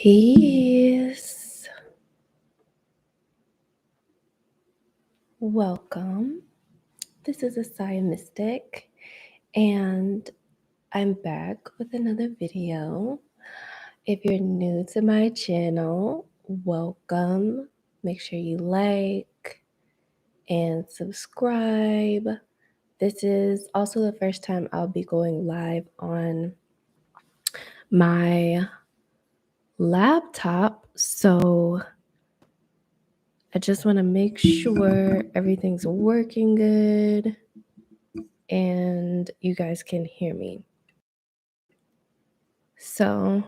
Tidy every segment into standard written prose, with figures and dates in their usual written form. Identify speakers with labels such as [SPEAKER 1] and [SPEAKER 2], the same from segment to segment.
[SPEAKER 1] Peace. Welcome. This is Asaya Mystic, and I'm back with another video. If you're new to my channel, welcome. Make sure you like and subscribe. This is also the first time I'll be going live on my laptop, so I just want to make sure everything's working good and you guys can hear me. So,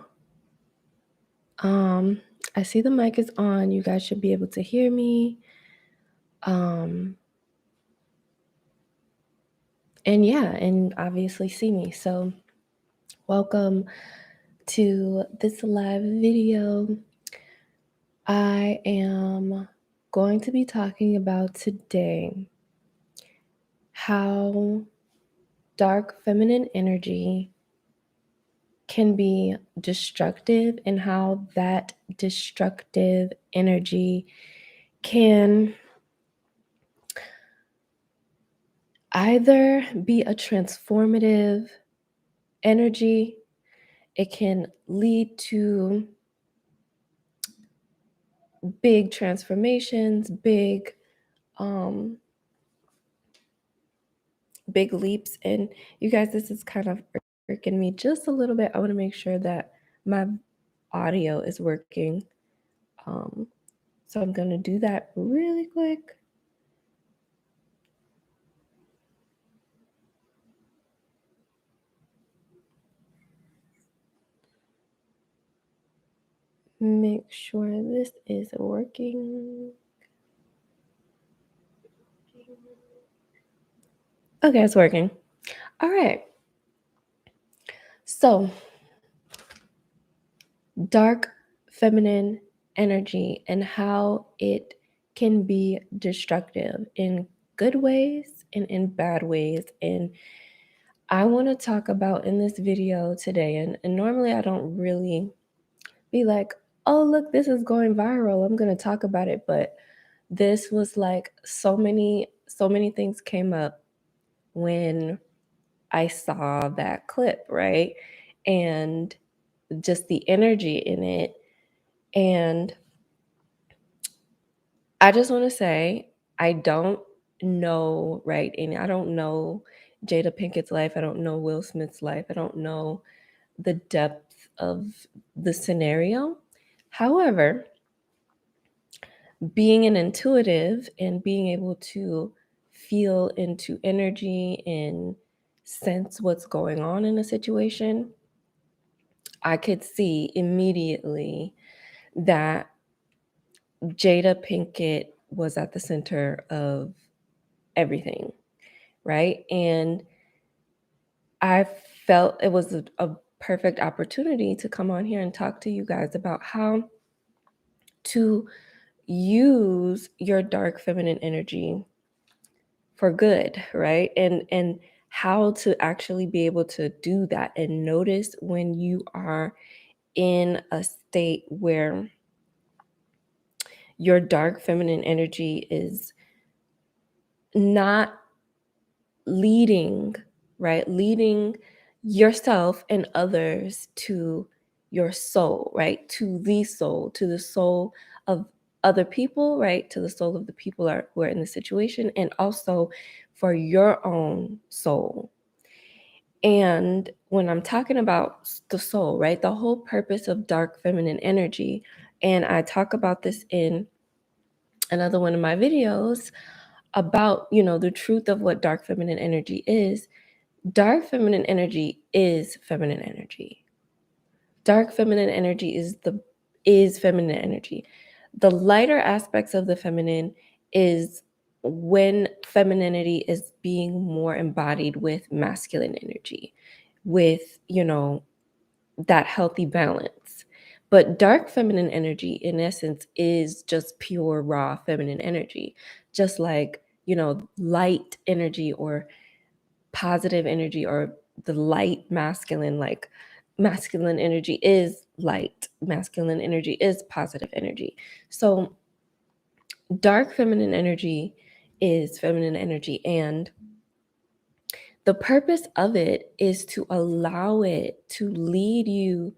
[SPEAKER 1] I see the mic is on. You guys should be able to hear me. And obviously see me. So, welcome to this live video. I am going to be talking about today how dark feminine energy can be destructive and how that destructive energy can either be a transformative energy, it can lead to big transformations, big leaps. And you guys, this is kind of irking me just a little bit. I want to make sure that my audio is working. So I'm going to do that really quick. Make sure this is working. Okay, it's working. All right. So, dark feminine energy and how it can be destructive in good ways and in bad ways. And I want to talk about in this video today, and normally I don't really be like, oh, look, this is going viral, I'm going to talk about it. But this was like so many things came up when I saw that clip, right? And just the energy in it. And I just want to say, I don't know, right? And I don't know Jada Pinkett's life. I don't know Will Smith's life. I don't know the depth of the scenario. However, being an intuitive and being able to feel into energy and sense what's going on in a situation, I could see immediately that Jada Pinkett was at the center of everything, right? And I felt it was a perfect opportunity to come on here and talk to you guys about how to use your dark feminine energy for good, right? And how to actually be able to do that and notice when you are in a state where your dark feminine energy is not leading, right? Leading yourself and others to your soul, right? To the soul of other people, right? To the soul of the people who are in the situation, and also for your own soul. And when I'm talking about the soul, right? The whole purpose of dark feminine energy, and I talk about this in another one of my videos about, the truth of what dark feminine energy is. Dark feminine energy is feminine energy. Dark feminine energy is feminine energy. The lighter aspects of the feminine is when femininity is being more embodied with masculine energy, with, that healthy balance. But dark feminine energy, in essence, is just pure, raw feminine energy. Just like, light energy or positive energy or the light masculine, like masculine energy is light. Masculine energy is positive energy. So dark feminine energy is feminine energy, and the purpose of it is to allow it to lead you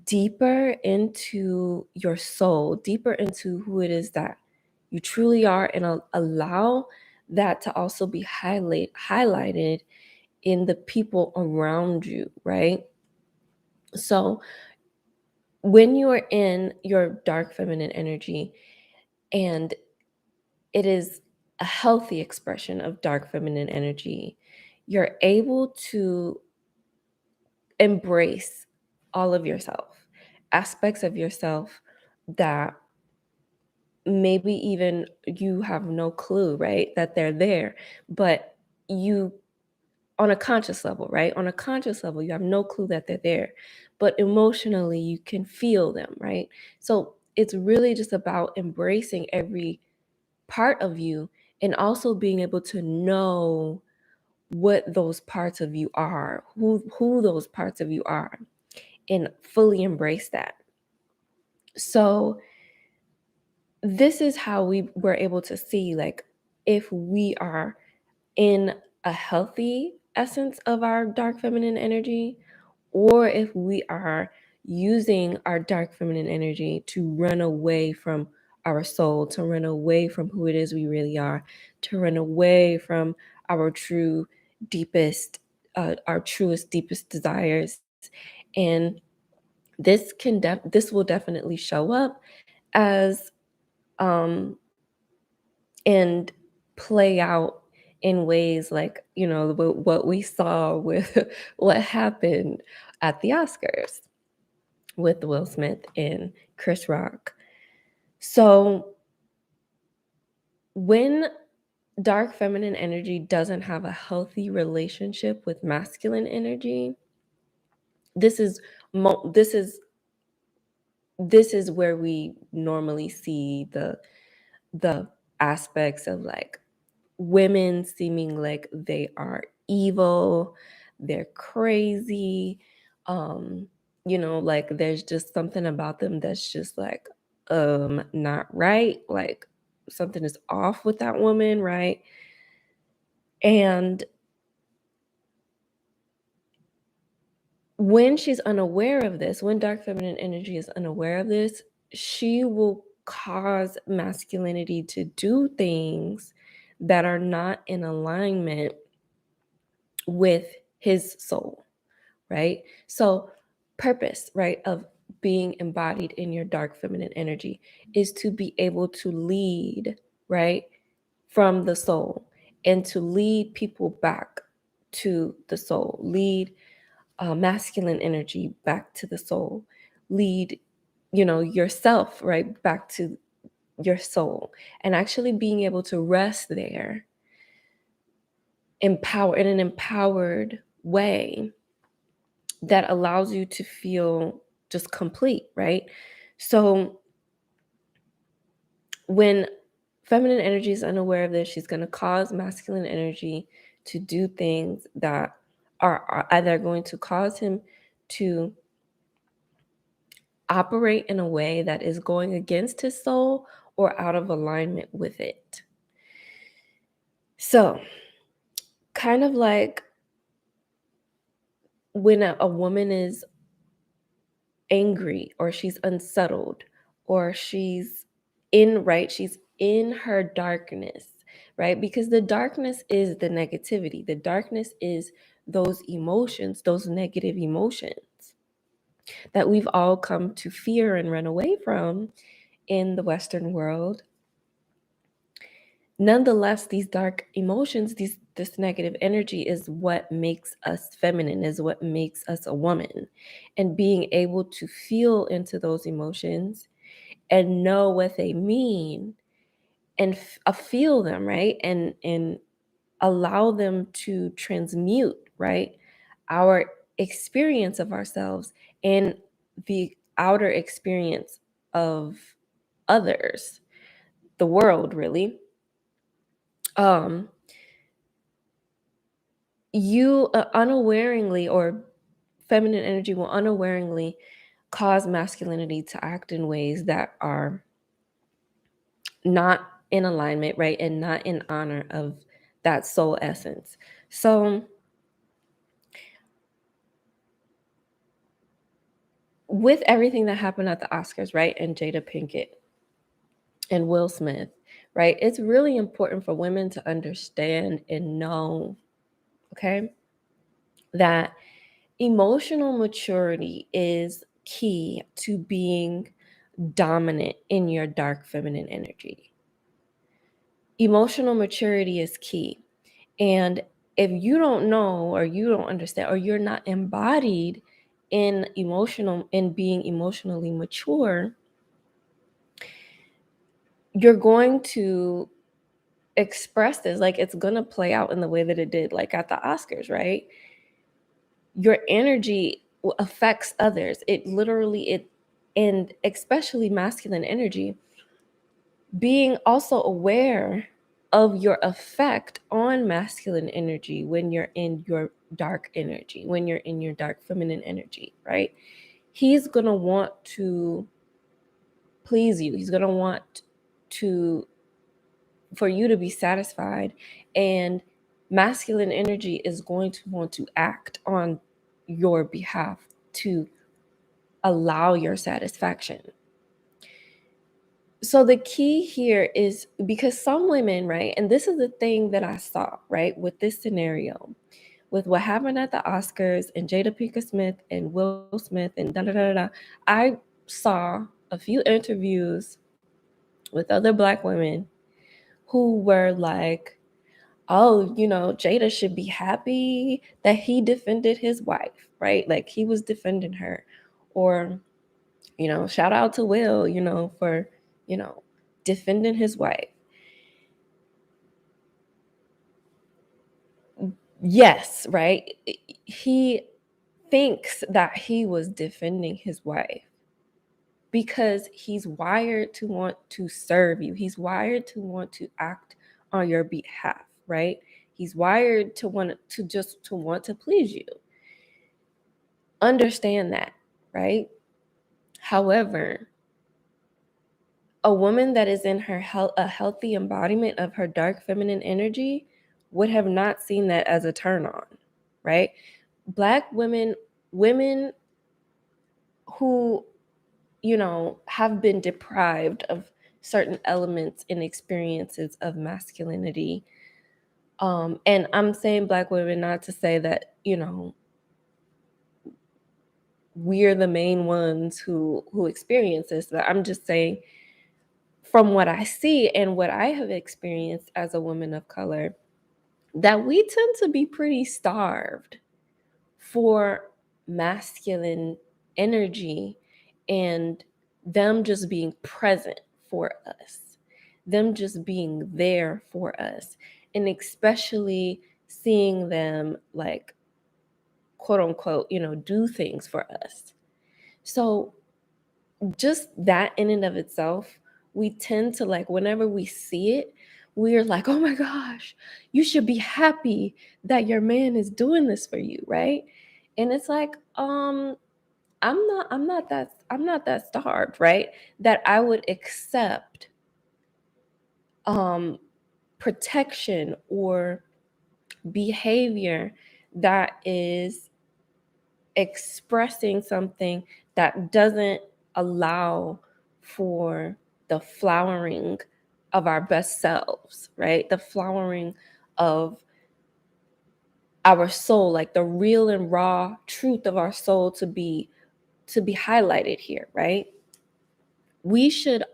[SPEAKER 1] deeper into your soul, deeper into who it is that you truly are, and allow that to also be highlighted in the people around you, right? So when you are in your dark feminine energy, and it is a healthy expression of dark feminine energy, you're able to embrace all of yourself, aspects of yourself that maybe even you have no clue, right, that they're there, but you, on a conscious level, right? On a conscious level, you have no clue that they're there, but emotionally, you can feel them, right? So it's really just about embracing every part of you, and also being able to know what those parts of you are, who those parts of you are, and fully embrace that. So this is how we were able to see, like, if we are in a healthy essence of our dark feminine energy, or if we are using our dark feminine energy to run away from our soul, to run away from who it is we really are, to run away from our true deepest, our truest deepest desires. And this will definitely show up as um and play out in ways like, what we saw with what happened at the Oscars with Will Smith and Chris Rock. So when dark feminine energy doesn't have a healthy relationship with masculine energy, this is mo- this is where we normally see the aspects of, like, women seeming like they are evil, they're crazy, um, like there's just something about them that's just like not right, like something is off with that woman, right? And when she's unaware of this, when dark feminine energy is unaware of this, she will cause masculinity to do things that are not in alignment with his soul, right? So, purpose, right, of being embodied in your dark feminine energy is to be able to lead, right, from the soul, and to lead people back to the soul, lead masculine energy back to the soul, lead, yourself, right, back to your soul, and actually being able to rest there, in an empowered way that allows you to feel just complete, right? So when feminine energy is unaware of this, she's going to cause masculine energy to do things that are either going to cause him to operate in a way that is going against his soul or out of alignment with it. So, kind of like when a woman is angry, or she's unsettled, or she's in her darkness, right? Because the darkness is the negativity, the darkness is those emotions, those negative emotions that we've all come to fear and run away from in the Western world. Nonetheless, these dark emotions, this negative energy is what makes us feminine, is what makes us a woman. And being able to feel into those emotions and know what they mean, and feel them, right? And allow them to transmute, right, our experience of ourselves and the outer experience of others, the world, really. um you unawareingly, or feminine energy will unawareingly cause masculinity to act in ways that are not in alignment, right? And not in honor of that soul essence. So, with everything that happened at the Oscars, right? And Jada Pinkett and Will Smith, right? It's really important for women to understand and know, okay, that emotional maturity is key to being dominant in your dark feminine energy. Emotional maturity is key. And if you don't know or you don't understand or you're not embodied in being emotionally mature, you're going to express this, like it's going to play out in the way that it did, like at the Oscars, right? Your energy affects others. It literally, and especially masculine energy, being also aware of your effect on masculine energy when you're in your dark energy, when you're in your dark feminine energy, right? He's going to want to please you. He's going to want to for you to be satisfied, and masculine energy is going to want to act on your behalf to allow your satisfaction. So the key here is, because some women, right, and this is the thing that I saw, right, with this scenario, with what happened at the Oscars and Jada Pinkett Smith and Will Smith and da da da da. I saw a few interviews with other Black women who were like, oh, Jada should be happy that he defended his wife, right? Like he was defending her. Or, shout out to Will, for, defending his wife. Yes, right? He thinks that he was defending his wife because he's wired to want to serve you. He's wired to want to act on your behalf, right? He's wired to want to please you. Understand that, right? However, a woman that is in a healthy embodiment of her dark feminine energy would have not seen that as a turn on, right? Black women who, have been deprived of certain elements and experiences of masculinity. And I'm saying Black women not to say that, we're the main ones who experience this, but I'm just saying from what I see and what I have experienced as a woman of color, that we tend to be pretty starved for masculine energy and them just being present for us, them just being there for us, and especially seeing them, like, quote unquote, do things for us. So just that in and of itself, we tend to, like, whenever we see it, we're like, oh my gosh, you should be happy that your man is doing this for you, right? And it's like, I'm not that starved, right? That I would accept um protection or behavior that is expressing something that doesn't allow for the flowering of our best selves, right? The flowering of our soul, like the real and raw truth of our soul to be highlighted here, right? We should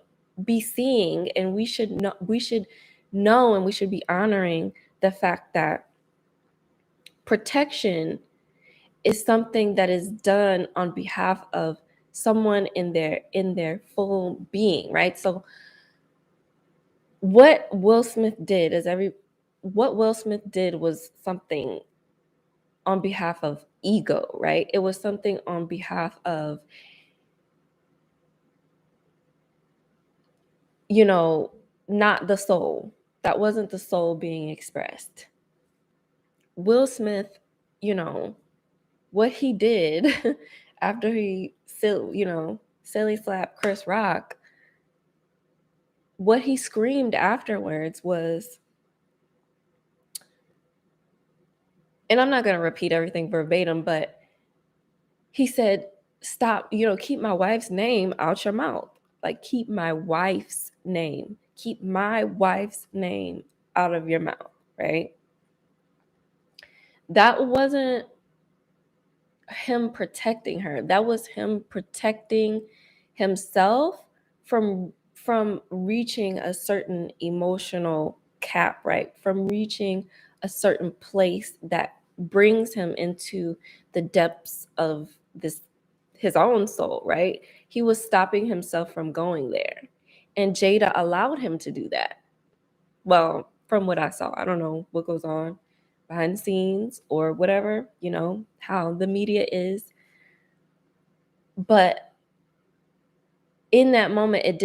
[SPEAKER 1] be seeing, and we should know and we should be honoring the fact that protection is something that is done on behalf of someone in their full being, right? So what Will Smith did was something on behalf of ego, right? It was something on behalf of, not the soul. That wasn't the soul being expressed. Will Smith, you know, what he did after he silly slapped Chris Rock, what he screamed afterwards was, and I'm not going to repeat everything verbatim, but he said, stop, keep my wife's name out your mouth. Like, keep my wife's name. Keep my wife's name out of your mouth, right? That wasn't him protecting her. That was him protecting himself from reaching a certain emotional cap, right? From reaching a certain place that brings him into the depths of his own soul, right? He was stopping himself from going there. And Jada allowed him to do that. Well, from what I saw, I don't know what goes on behind the scenes or whatever, how the media is. But in that moment, it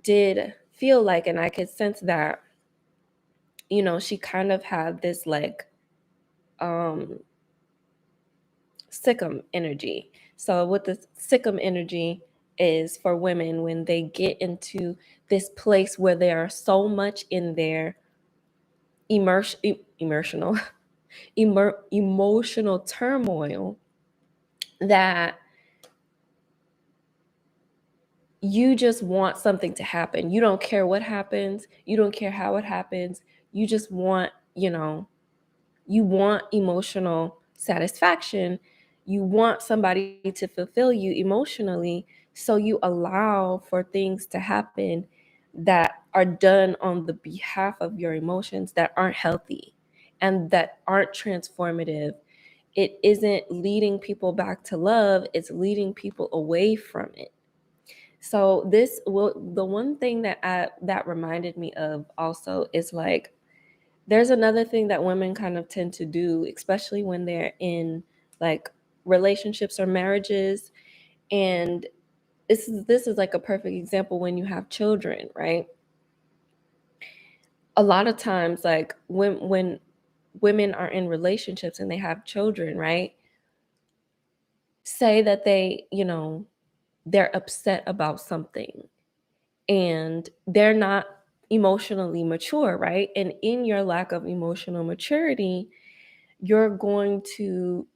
[SPEAKER 1] did feel like, and I could sense that, she kind of had this like Sikkim energy. So what the Sikkim energy is for women when they get into this place where they are so much in their emotional emotional turmoil that you just want something to happen. You don't care what happens. You don't care how it happens. You just want, you want emotional satisfaction. You want somebody to fulfill you emotionally. So you allow for things to happen that are done on the behalf of your emotions that aren't healthy and that aren't transformative. It isn't leading people back to love, it's leading people away from it. So the one thing that reminded me of also is like, there's another thing that women kind of tend to do, especially when they're in like relationships or marriages. And this is like a perfect example when you have children, right? A lot of times, like when women are in relationships and they have children, right? Say that they're upset about something and they're not emotionally mature, right? And in your lack of emotional maturity, you're going to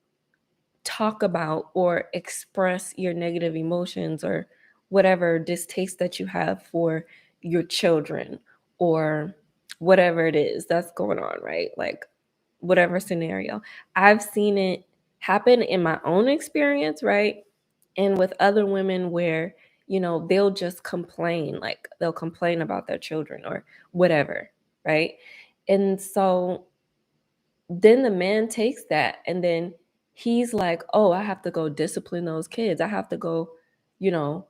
[SPEAKER 1] talk about or express your negative emotions or whatever distaste that you have for your children or whatever it is that's going on, right? Like, whatever scenario. I've seen it happen in my own experience, right? And with other women where, they'll just complain, like they'll complain about their children or whatever, right? And so then the man takes that and then he's like, oh, I have to go discipline those kids. I have to go, you know,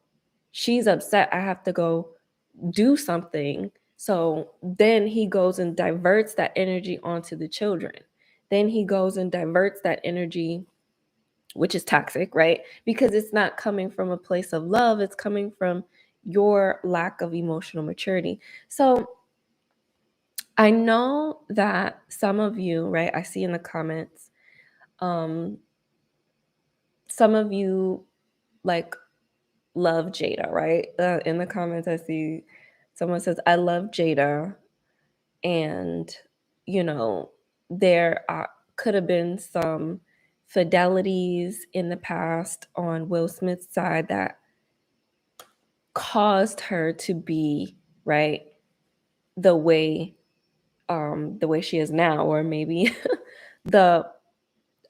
[SPEAKER 1] she's upset. I have to go do something. So then he goes and diverts that energy onto the children. Then he goes and diverts that energy, which is toxic, right? Because it's not coming from a place of love, it's coming from your lack of emotional maturity. So I know that some of you, right, I see in the comments, um, some of you like love Jada, right? In the comments, I see someone says, I love Jada. And, you know, there could have been some fidelities in the past on Will Smith's side that caused her to be, right, the way she is now, or maybe the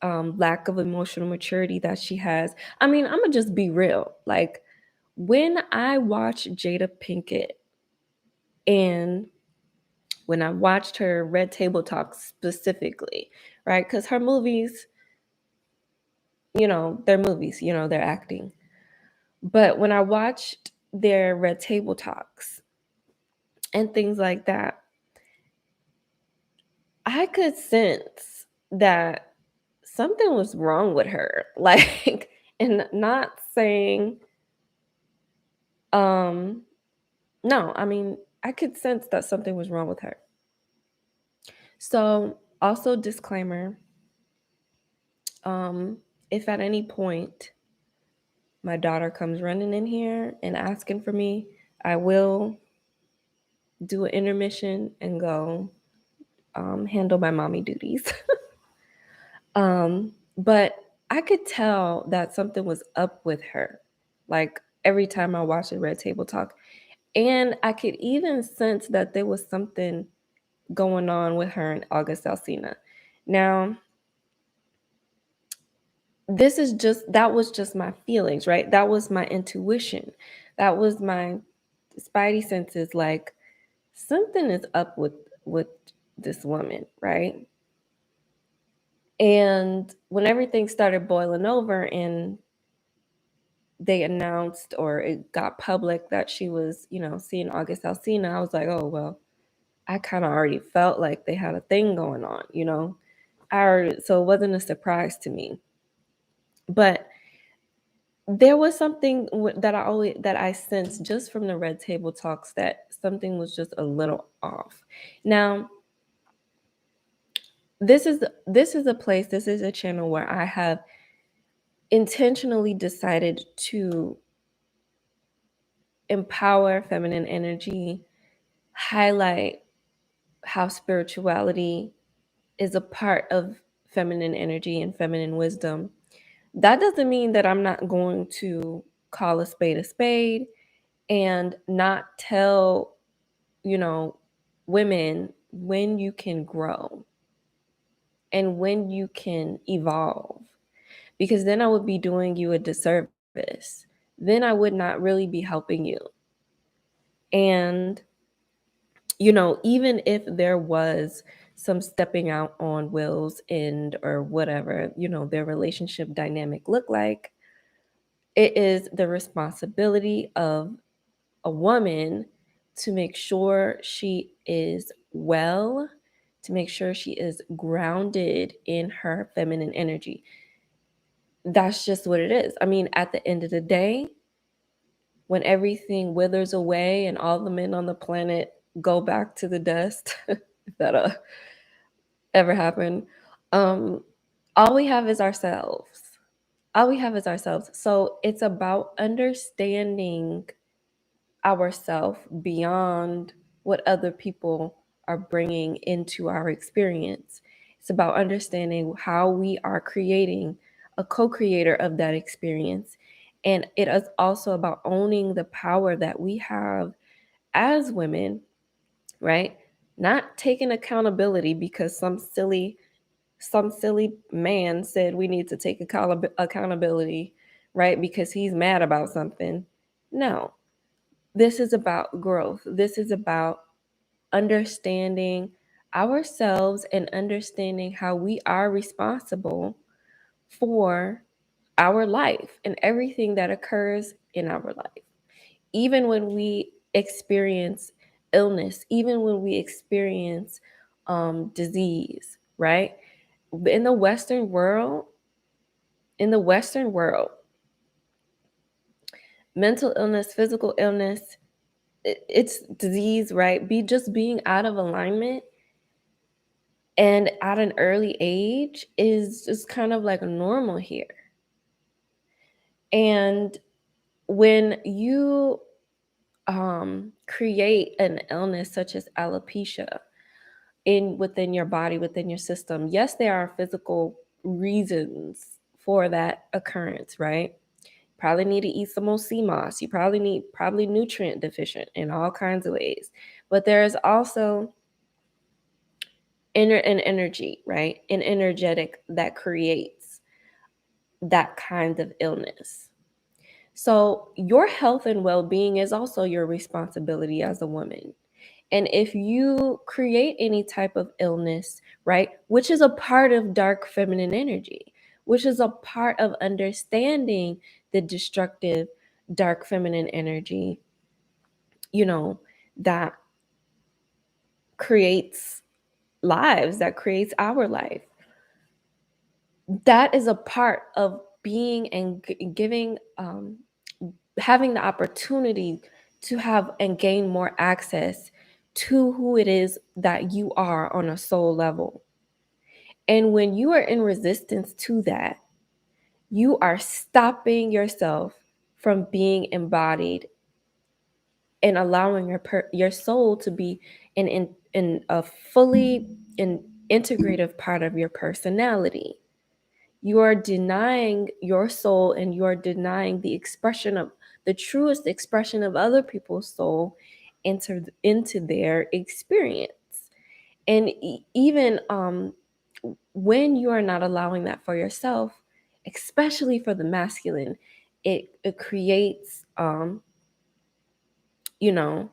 [SPEAKER 1] lack of emotional maturity that she has. I mean, I'm gonna just be real. Like, when I watch Jada Pinkett and when I watched her Red Table Talk specifically, right? Because her movies, they're movies, they're acting. But when I watched their Red Table Talks and things like that, I could sense that something was wrong with her. Like, and not saying, um, no, I mean, I could sense that something was wrong with her. So, also disclaimer, if at any point my daughter comes running in here and asking for me, I will do an intermission and go handle my mommy duties. But I could tell that something was up with her, like every time I watched the Red Table Talk. And I could even sense that there was something going on with her and August Alsina. Now, that was just my feelings, right? That was my intuition. That was my spidey senses, like something is up with this woman, right? And when everything started boiling over and they announced, or it got public, that she was, seeing August Alsina, I was like, oh well, I kind of already felt like they had a thing going on. So it wasn't a surprise to me. But there was something that I sensed just from the Red Table Talks, that something was just a little off. Now, this is a channel where I have intentionally decided to empower feminine energy, highlight how spirituality is a part of feminine energy and feminine wisdom. That doesn't mean that I'm not going to call a spade and not tell, women when you can grow and when you can evolve, because then I would be doing you a disservice. Then I would not really be helping you. And, even if there was some stepping out on Will's end or whatever, their relationship dynamic looked like, it is the responsibility of a woman to make sure she is well, to make sure she is grounded in her feminine energy. That's just what it is. I mean, at the end of the day, when everything withers away and all the men on the planet go back to the dust, if that ever happened, all we have is ourselves. All we have is ourselves. So it's about understanding ourselves beyond what other people are bringing into our experience. It's about understanding how we are creating a co-creator of that experience. And it is also about owning the power that we have as women, right? Not taking accountability because some silly man said we need to take accountability, right? Because he's mad about something. No, this is about growth. This is about understanding ourselves and understanding how we are responsible for our life and everything that occurs in our life. Even when we experience illness, even when we experience disease, right? In the Western world, mental illness, physical illness, it's disease, right? Being out of alignment and at an early age is just kind of like normal here. And when you create an illness such as alopecia within your body, within your system, yes, there are physical reasons for that occurrence, right? Probably need to eat some more sea moss. You probably nutrient deficient in all kinds of ways. But there is also an energy, right? An energetic that creates that kind of illness. So your health and well-being is also your responsibility as a woman. And if you create any type of illness, right, which is a part of dark feminine energy, which is a part of understanding the destructive dark feminine energy, that creates lives, that creates our life. That is a part of being and giving, having the opportunity to have and gain more access to who it is that you are on a soul level. And when you are in resistance to that, you are stopping yourself from being embodied and allowing your soul to be in a fully integrative part of your personality. You are denying your soul, and you are denying the truest expression of other people's soul into their experience. And even when you are not allowing that for yourself, especially for the masculine, it creates you know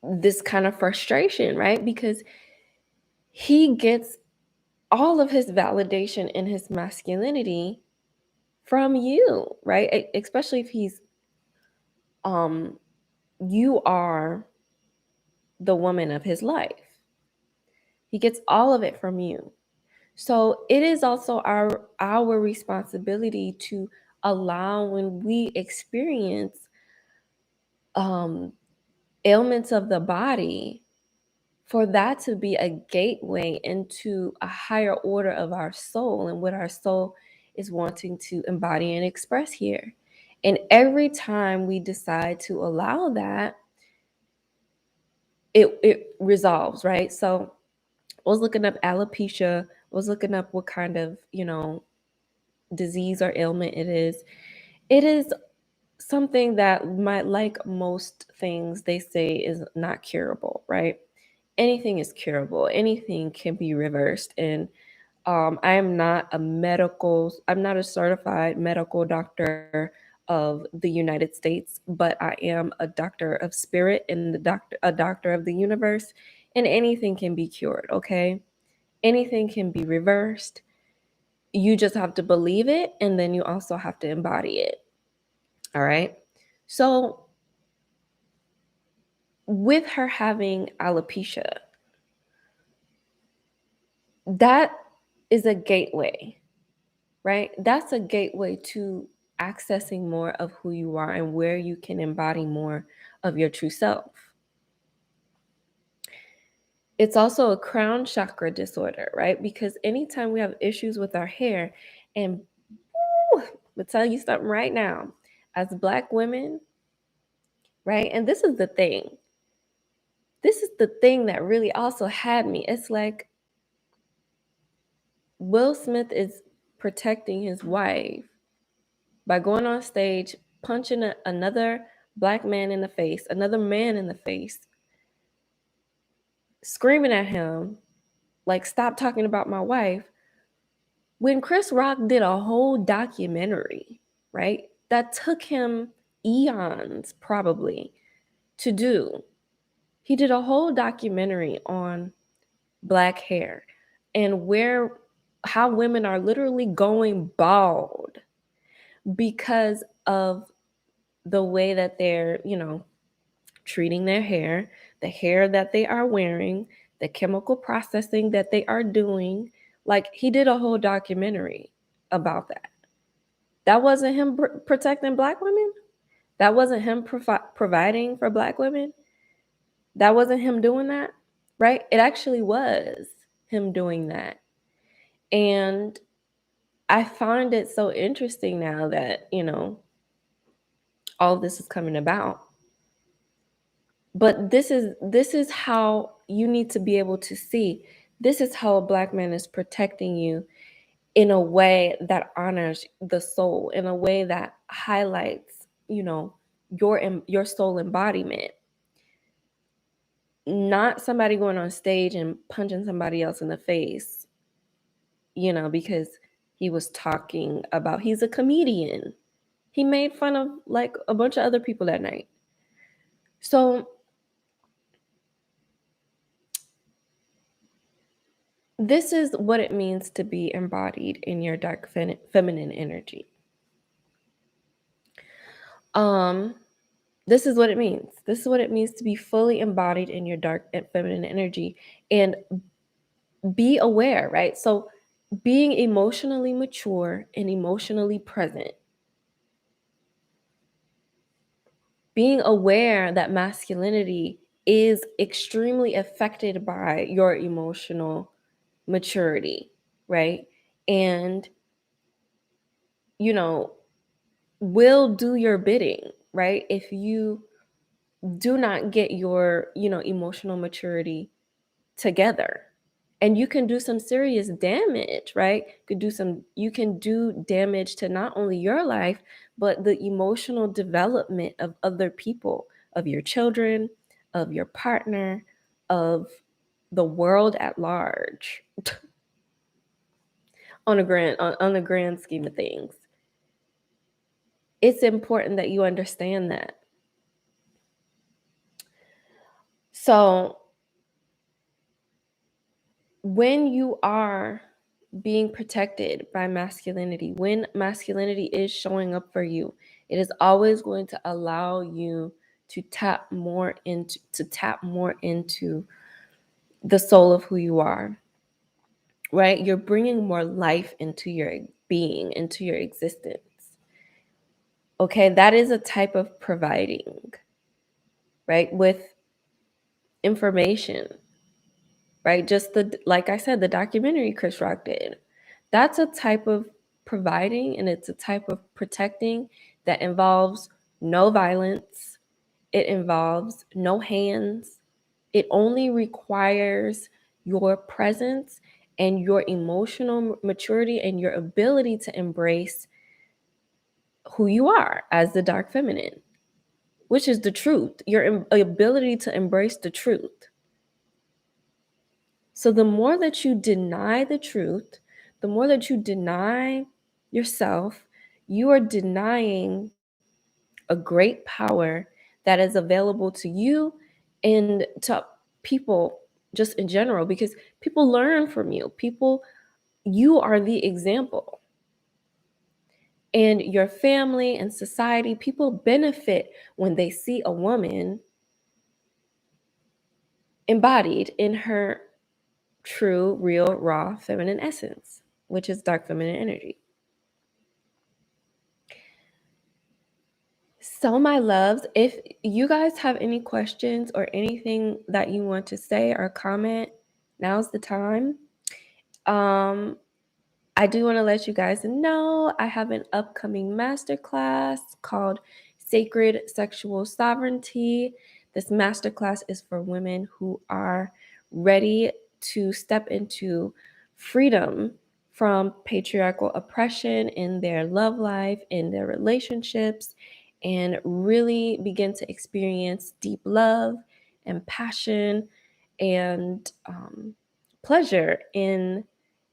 [SPEAKER 1] this kind of frustration, right? Because he gets all of his validation in his masculinity from you, right? Especially if he's um you are the woman of his life. He gets all of it from you. So it is also our responsibility to allow, when we experience um ailments of the body, for that to be a gateway into a higher order of our soul and what our soul is wanting to embody and express here. And every time we decide to allow that, it resolves, right? So I was looking up alopecia, I was looking up what kind of, disease or ailment it is. It is something that might, like most things, they say is not curable, right? Anything is curable, anything can be reversed. And I'm not a certified medical doctor of the United States, but I am a doctor of spirit and a doctor of the universe, and anything can be cured, okay? Anything can be reversed. You just have to believe it, and then you also have to embody it. All right? So, with her having alopecia, that is a gateway, right? That's a gateway to accessing more of who you are and where you can embody more of your true self. It's also a crown chakra disorder, right? Because anytime we have issues with our hair, and I'll tell you something right now, as Black women, right? And this is the thing. This is the thing that really also had me. It's like Will Smith is protecting his wife by going on stage, punching another Black man in the face, another man in the face, screaming at him, like, stop talking about my wife, when Chris Rock did a whole documentary, right? That took him eons probably to do. He did a whole documentary on Black hair and how women are literally going bald because of the way that they're, treating their hair, the hair that they are wearing, the chemical processing that they are doing. Like, he did a whole documentary about that. That wasn't him protecting Black women. That wasn't him providing for Black women. That wasn't him doing that, right? It actually was him doing that. And I find it so interesting now that, all this is coming about. But this is how you need to be able to see. This is how a Black man is protecting you in a way that honors the soul, in a way that highlights, your soul embodiment. Not somebody going on stage and punching somebody else in the face, because he's a comedian. He made fun of like a bunch of other people that night. So this is what it means to be embodied in your dark feminine energy. Um, this is what it means. This is what it means to be fully embodied in your dark and feminine energy, and be aware, right? So being emotionally mature and emotionally present, being aware that masculinity is extremely affected by your emotional maturity, right? And you know, will do your bidding, right? If you do not get your, emotional maturity together. And you can do some serious damage, right? You can do damage to not only your life, but the emotional development of other people, of your children, of your partner, of the world at large, on the grand scheme of things. It's important that you understand that. So when you are being protected by masculinity, when masculinity is showing up for you, it is always going to allow you to tap more into the soul of who you are, right? You're bringing more life into your being, into your existence. Okay, that is a type of providing, right? With information, right? Just like I said, the documentary Chris Rock did. That's a type of providing, and it's a type of protecting that involves no violence. It involves no hands. It only requires your presence and your emotional maturity and your ability to embrace who you are as the dark feminine, which is the truth, your ability to embrace the truth. So the more that you deny the truth, the more that you deny yourself, you are denying a great power that is available to you and to people just in general, because people learn from you. You are the example. And your family and society, people benefit when they see a woman embodied in her true, real, raw feminine essence, which is dark feminine energy. So, my loves, if you guys have any questions or anything that you want to say or comment, now's the time. I do want to let you guys know I have an upcoming masterclass called Sacred Sexual Sovereignty. This masterclass is for women who are ready to step into freedom from patriarchal oppression in their love life, in their relationships, and really begin to experience deep love and passion and pleasure in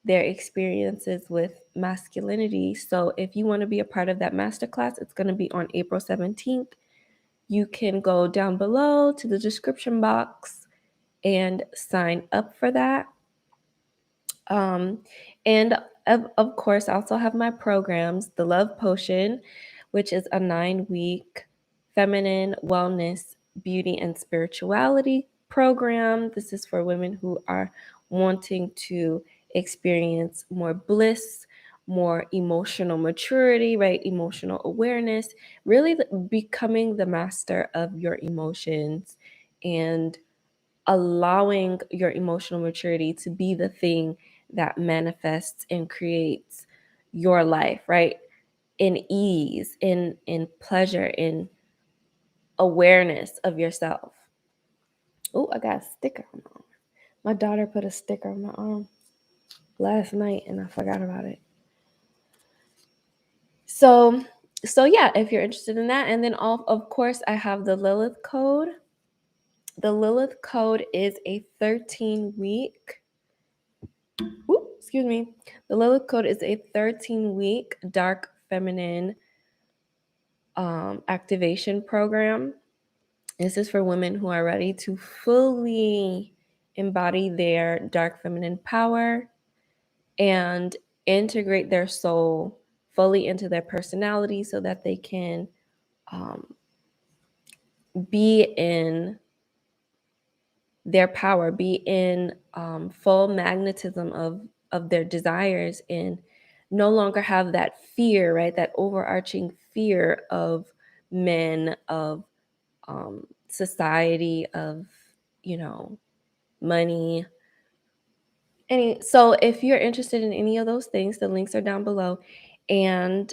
[SPEAKER 1] their experiences with masculinity. So if you want to be a part of that masterclass, it's going to be on April 17th. You can go down below to the description box and sign up for that. And of course, I also have my programs, the Love Potion, which is a 9-week feminine wellness, beauty, and spirituality program. This is for women who are wanting to experience more bliss, more emotional maturity, right? Emotional awareness, really becoming the master of your emotions and allowing your emotional maturity to be the thing that manifests and creates your life, right? In ease, in pleasure, in awareness of yourself. Oh, I got a sticker on my arm. My daughter put a sticker on my arm last night and I forgot about it. So yeah, if you're interested in that. And then of course I have the Lilith code. The Lilith code is a 13-week. Excuse me. The Lilith code is a 13-week dark feminine activation program. This is for women who are ready to fully embody their dark feminine power and integrate their soul fully into their personality so that they can be in their power, be in full magnetism of their desires, and no longer have that fear, right? That overarching fear of men, of society, of money. So if you're interested in any of those things, the links are down below. And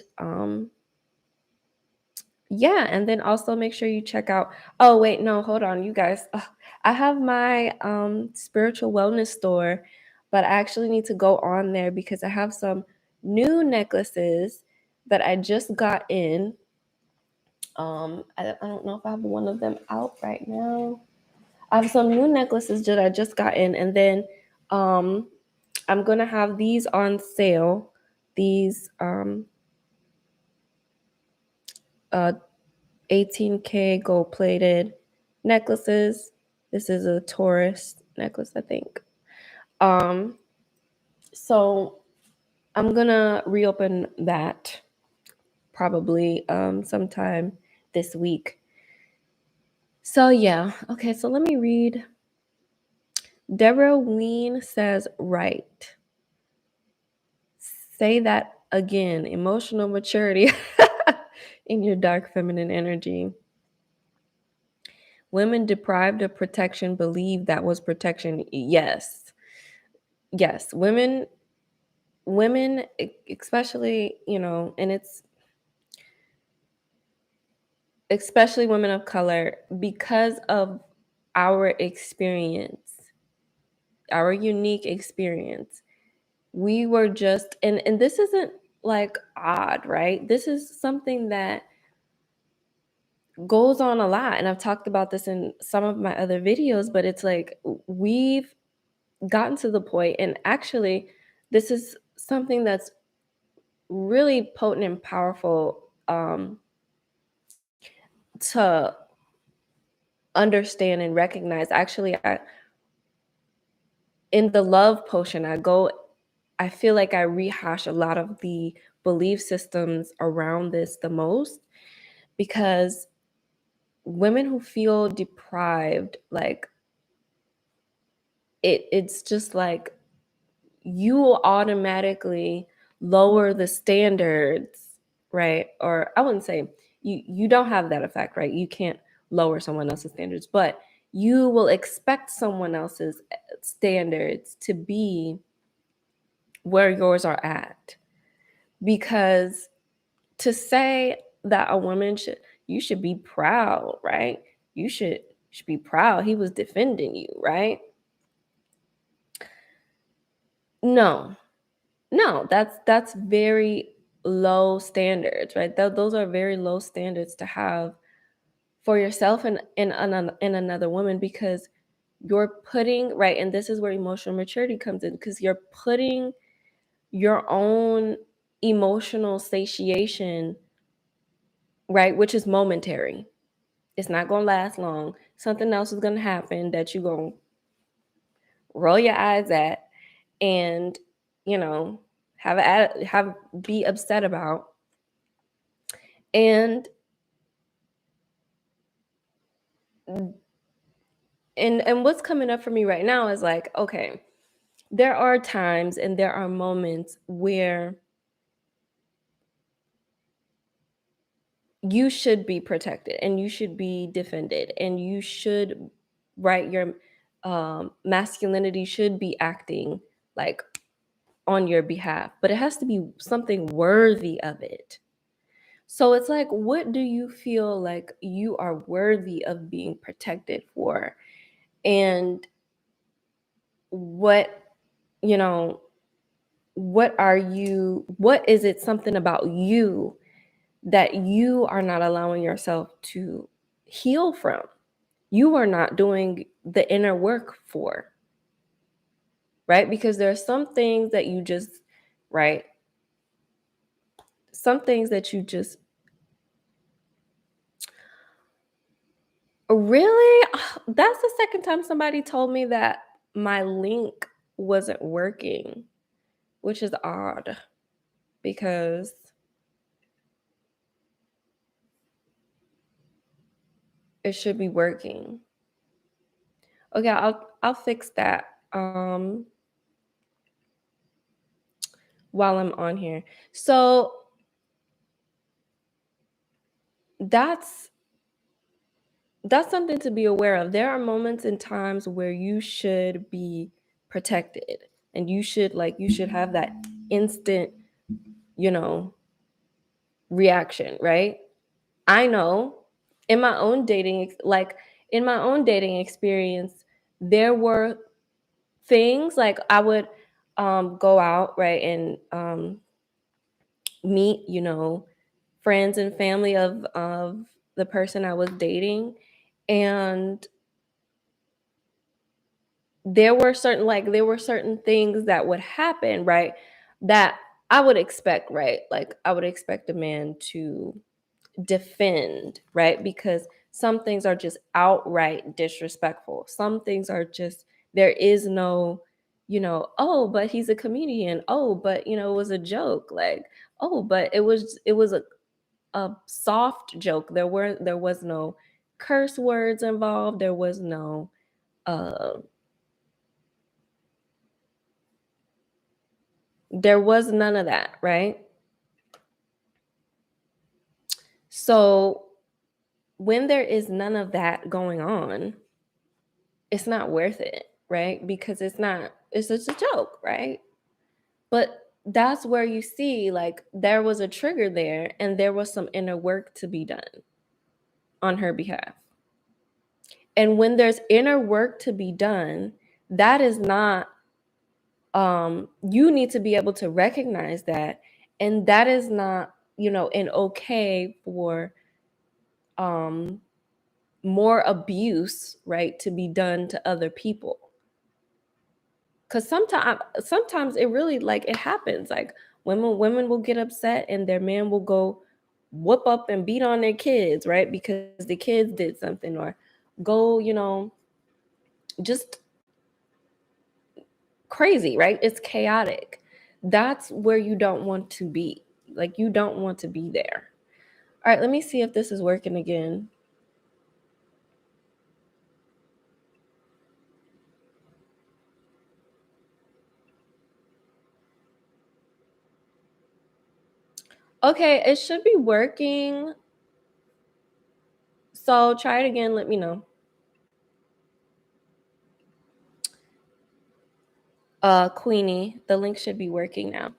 [SPEAKER 1] yeah, and then also make sure you check out, oh wait, no, hold on, you guys. I have my spiritual wellness store, but I actually need to go on there because I have some new necklaces that I just got in. I don't know if I have one of them out right now. I have some new necklaces that I just got in, and then um I'm gonna have these on sale. These uh 18K gold plated necklaces. This is a Taurus necklace, I think. Um, so I'm gonna reopen that probably sometime this week. So yeah, okay. So let me read. Deborah Ween says, "Right. Say that again. Emotional maturity in your dark feminine energy." Women deprived of protection believe that was protection. Yes. Yes. Women, especially, and it's especially women of color, because of our experience, our unique experience. We were just, and this isn't like odd, right? This is something that goes on a lot. And I've talked about this in some of my other videos, but it's like we've gotten to the point, and actually, this is something that's really potent and powerful to understand and recognize. Actually, in the love potion, I feel like I rehash a lot of the belief systems around this the most, because women who feel deprived, like it's just like you will automatically lower the standards, right? Or I wouldn't say you don't have that effect, right? You can't lower someone else's standards, but you will expect someone else's standards to be where yours are at. Because to say that a woman should, you should be proud, right? You should be proud he was defending you, right? No. No, that's very low standards, right? Those are very low standards to have for yourself and in another woman, because you're putting, right, and this is where emotional maturity comes in, because you're putting your own emotional satiation, right, which is momentary. It's not going to last long. Something else is going to happen that you're going to roll your eyes at, and you know have be upset about. And and what's coming up for me right now is like, okay, there are times and there are moments where you should be protected and you should be defended, and you should, right, your masculinity should be acting like on your behalf, but it has to be something worthy of it. So it's like, what do you feel like you are worthy of being protected for? And what, you know, what is it, something about you that you are not allowing yourself to heal from? You are not doing the inner work for, right? Because there are some things that you just, right? Some things that you just really, that's the second time somebody told me that my link wasn't working, which is odd because it should be working. Okay, I'll fix that while I'm on here. So that's that's something to be aware of. There are moments and times where you should be protected, and you should have that instant, you know, reaction, right? I know in my own in my own dating experience, there were things like I would go out, right, and meet, friends and family of the person I was dating, and there were certain things that would happen, right, that I would expect, right? Like I would expect a man to defend, right? Because some things are just outright disrespectful. Some things are just, there is no, oh, but he's a comedian. Oh, but it was a joke. Like, oh, but it was a soft joke. There was no curse words involved. Uh there was none of that, right? So when there is none of that going on, it's not worth it, right? Because it's just a joke, right? But that's where you see like there was a trigger there and there was some inner work to be done on her behalf. And when there's inner work to be done, that is not you need to be able to recognize that, and that is not, an okay for um more abuse, right, to be done to other people. Cause sometimes it really like it happens. Like women will get upset and their man will go whoop up and beat on their kids, right? Because the kids did something, or go, just crazy, right? It's chaotic. That's where you don't want to be. Like you don't want to be there. All right, let me see if this is working again. Okay, it should be working. So try it again, let me know. Queenie, the link should be working now.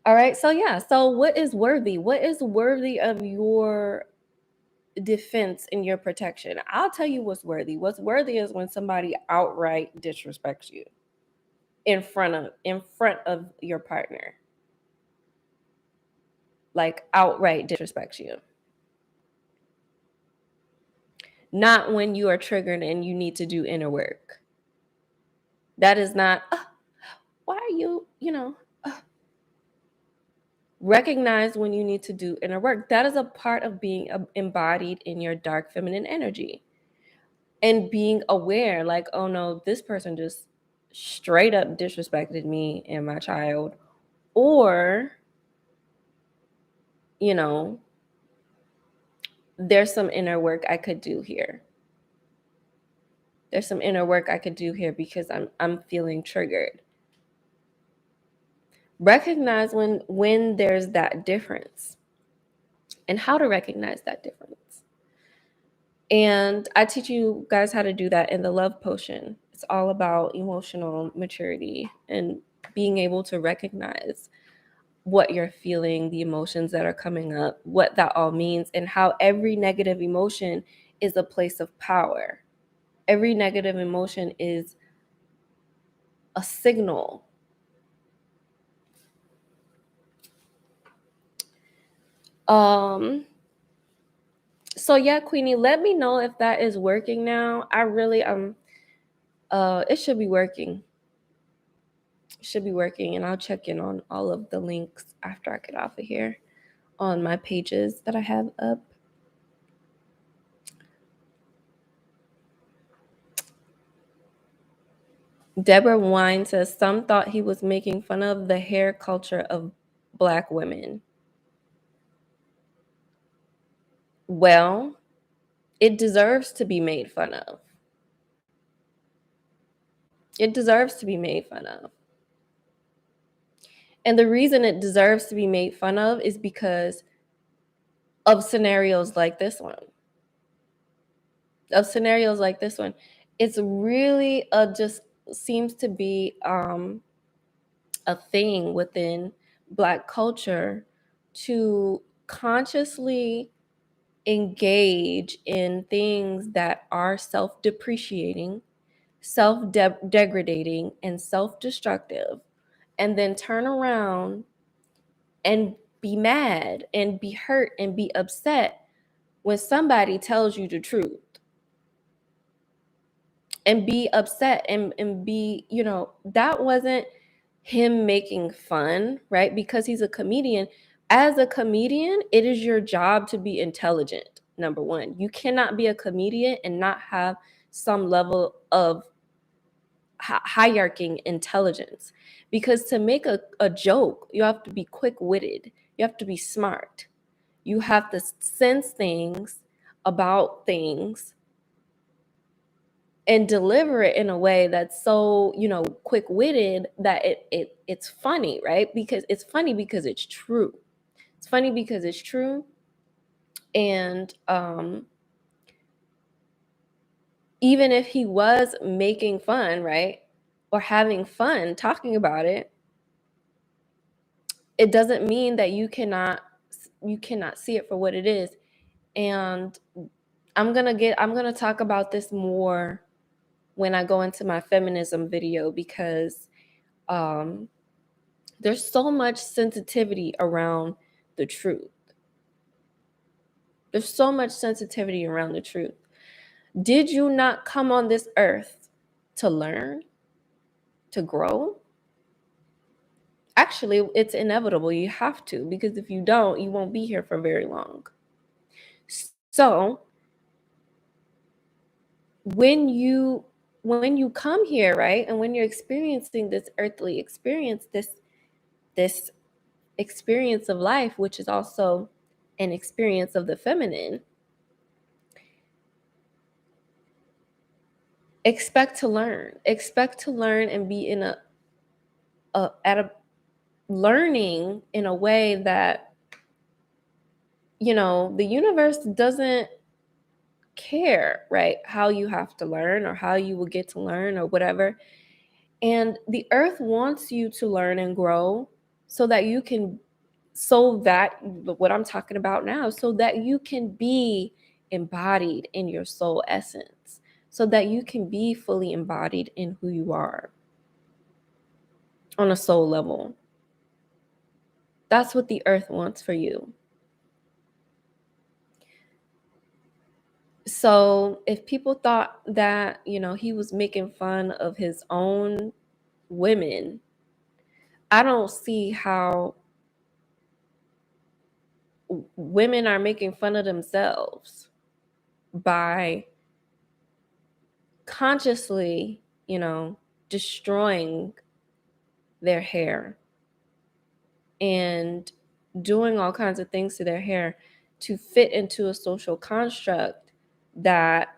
[SPEAKER 1] All right. So yeah. So what is worthy? What is worthy of your defense and your protection? I'll tell you what's worthy. What's worthy is when somebody outright disrespects you in front of your partner. Like outright disrespects you. Not when you are triggered and you need to do inner work. That is not why are you. Recognize when you need to do inner work. That is a part of being embodied in your dark feminine energy. And being aware, like, oh no, this person just straight up disrespected me and my child. Or, you know, there's some inner work I could do here. There's some inner work I could do here because I'm feeling triggered. Recognize when there's that difference and how to recognize that difference. And I teach you guys how to do that in the Love Potion. It's all about emotional maturity and being able to recognize what you're feeling, the emotions that are coming up, what that all means, and how every negative emotion is a place of power. Every negative emotion is a signal. Um so yeah, Queenie, let me know if that is working now. I really it should be working. Should be working, and I'll check in on all of the links after I get off of here on my pages that I have up. Deborah Wine says some thought he was making fun of the hair culture of Black women. Well, it deserves to be made fun of. It deserves to be made fun of. And the reason it deserves to be made fun of is because of scenarios like this one. Of scenarios like this one. It's really just seems to be a thing within Black culture to consciously engage in things that are self-depreciating, self-degradating, and self-destructive, and then turn around and be mad and be hurt and be upset when somebody tells you the truth, and be upset and be, that wasn't him making fun, right? Because he's a comedian. As a comedian, it is your job to be intelligent. Number one, you cannot be a comedian and not have some level of hierarchy intelligence, because to make a joke, you have to be quick-witted, you have to be smart, you have to sense things about things and deliver it in a way that's so, quick-witted that it's funny, right? Because it's funny because it's true. It's funny because it's true. And even if he was making fun, right, or having fun talking about it, it doesn't mean that you cannot see it for what it is. And I'm gonna talk about this more when I go into my feminism video, because there's so much sensitivity around the truth. There's so much sensitivity around the truth. Did you not come on this earth to learn, to grow? Actually, it's inevitable. You have to, because if you don't, you won't be here for very long. So when you come here, right, and when you're experiencing this earthly experience, this experience of life, which is also an experience of the feminine, expect to learn and be in a learning in a way that, the universe doesn't care, right, how you have to learn or how you will get to learn or whatever. And the earth wants you to learn and grow so that you can, what I'm talking about now, so that you can be embodied in your soul essence, so that you can be fully embodied in who you are on a soul level. That's what the earth wants for you. So if people thought that, he was making fun of his own women, I don't see how women are making fun of themselves by consciously, destroying their hair and doing all kinds of things to their hair to fit into a social construct that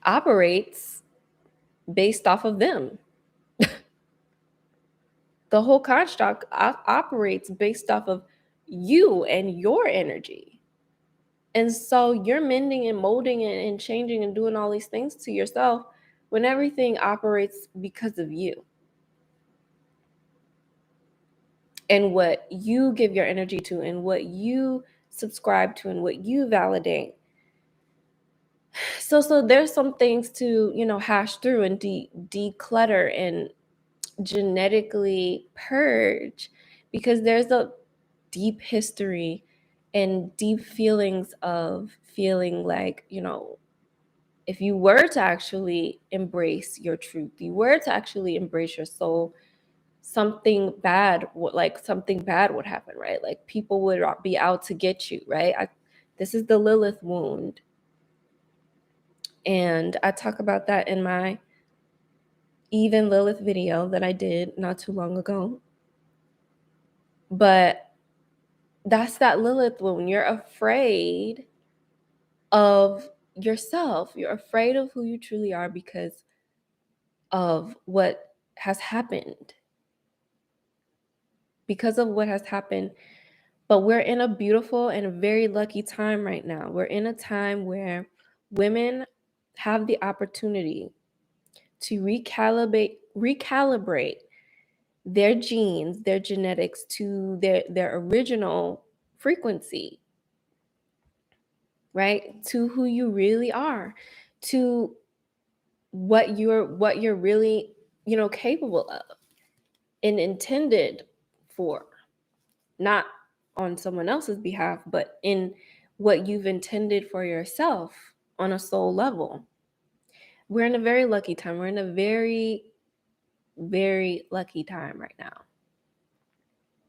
[SPEAKER 1] operates based off of them. The whole construct operates based off of you and your energy. And so you're mending and molding and changing and doing all these things to yourself when everything operates because of you and what you give your energy to and what you subscribe to and what you validate. So there's some things to, hash through and declutter and genetically purge, because there's a deep history and deep feelings of feeling like, if you were to actually embrace your truth, you were to actually embrace your soul, something bad would happen, right? Like people would be out to get you, right? This is the Lilith wound. And I talk about that in my Even Lilith video that I did not too long ago. But that's that Lilith wound. You're afraid of yourself. You're afraid of who you truly are because of what has happened. Because of what has happened. But we're in a beautiful and very lucky time right now. We're in a time where women have the opportunity to recalibrate their genes, their genetics to their original frequency, right? To who you really are, to what you're really, capable of and intended for, not on someone else's behalf, but in what you've intended for yourself on a soul level. We're in a very lucky time. We're in a very, very lucky time right now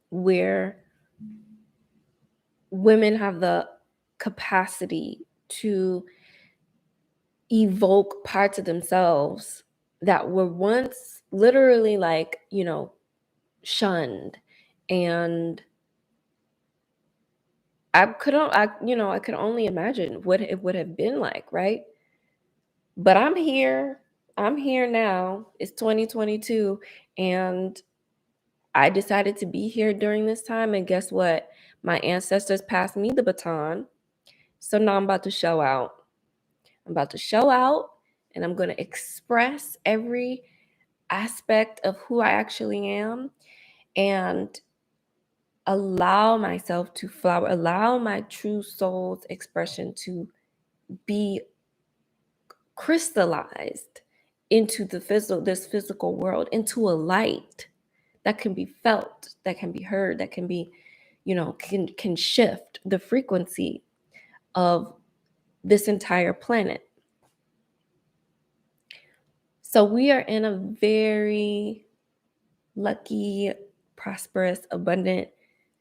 [SPEAKER 1] where women have the capacity to evoke parts of themselves that were once literally like, shunned. And I could only imagine what it would have been like, right? But I'm here. I'm here now. It's 2022 and I decided to be here during this time, and guess what? My ancestors passed me the baton. So now I'm about to show out. I'm about to show out and I'm going to express every aspect of who I actually am and allow myself to flower, allow my true soul's expression to be crystallized into this physical world, into a light that can be felt, that can be heard, that can be, can shift the frequency of this entire planet. So we are in a very lucky, prosperous, abundant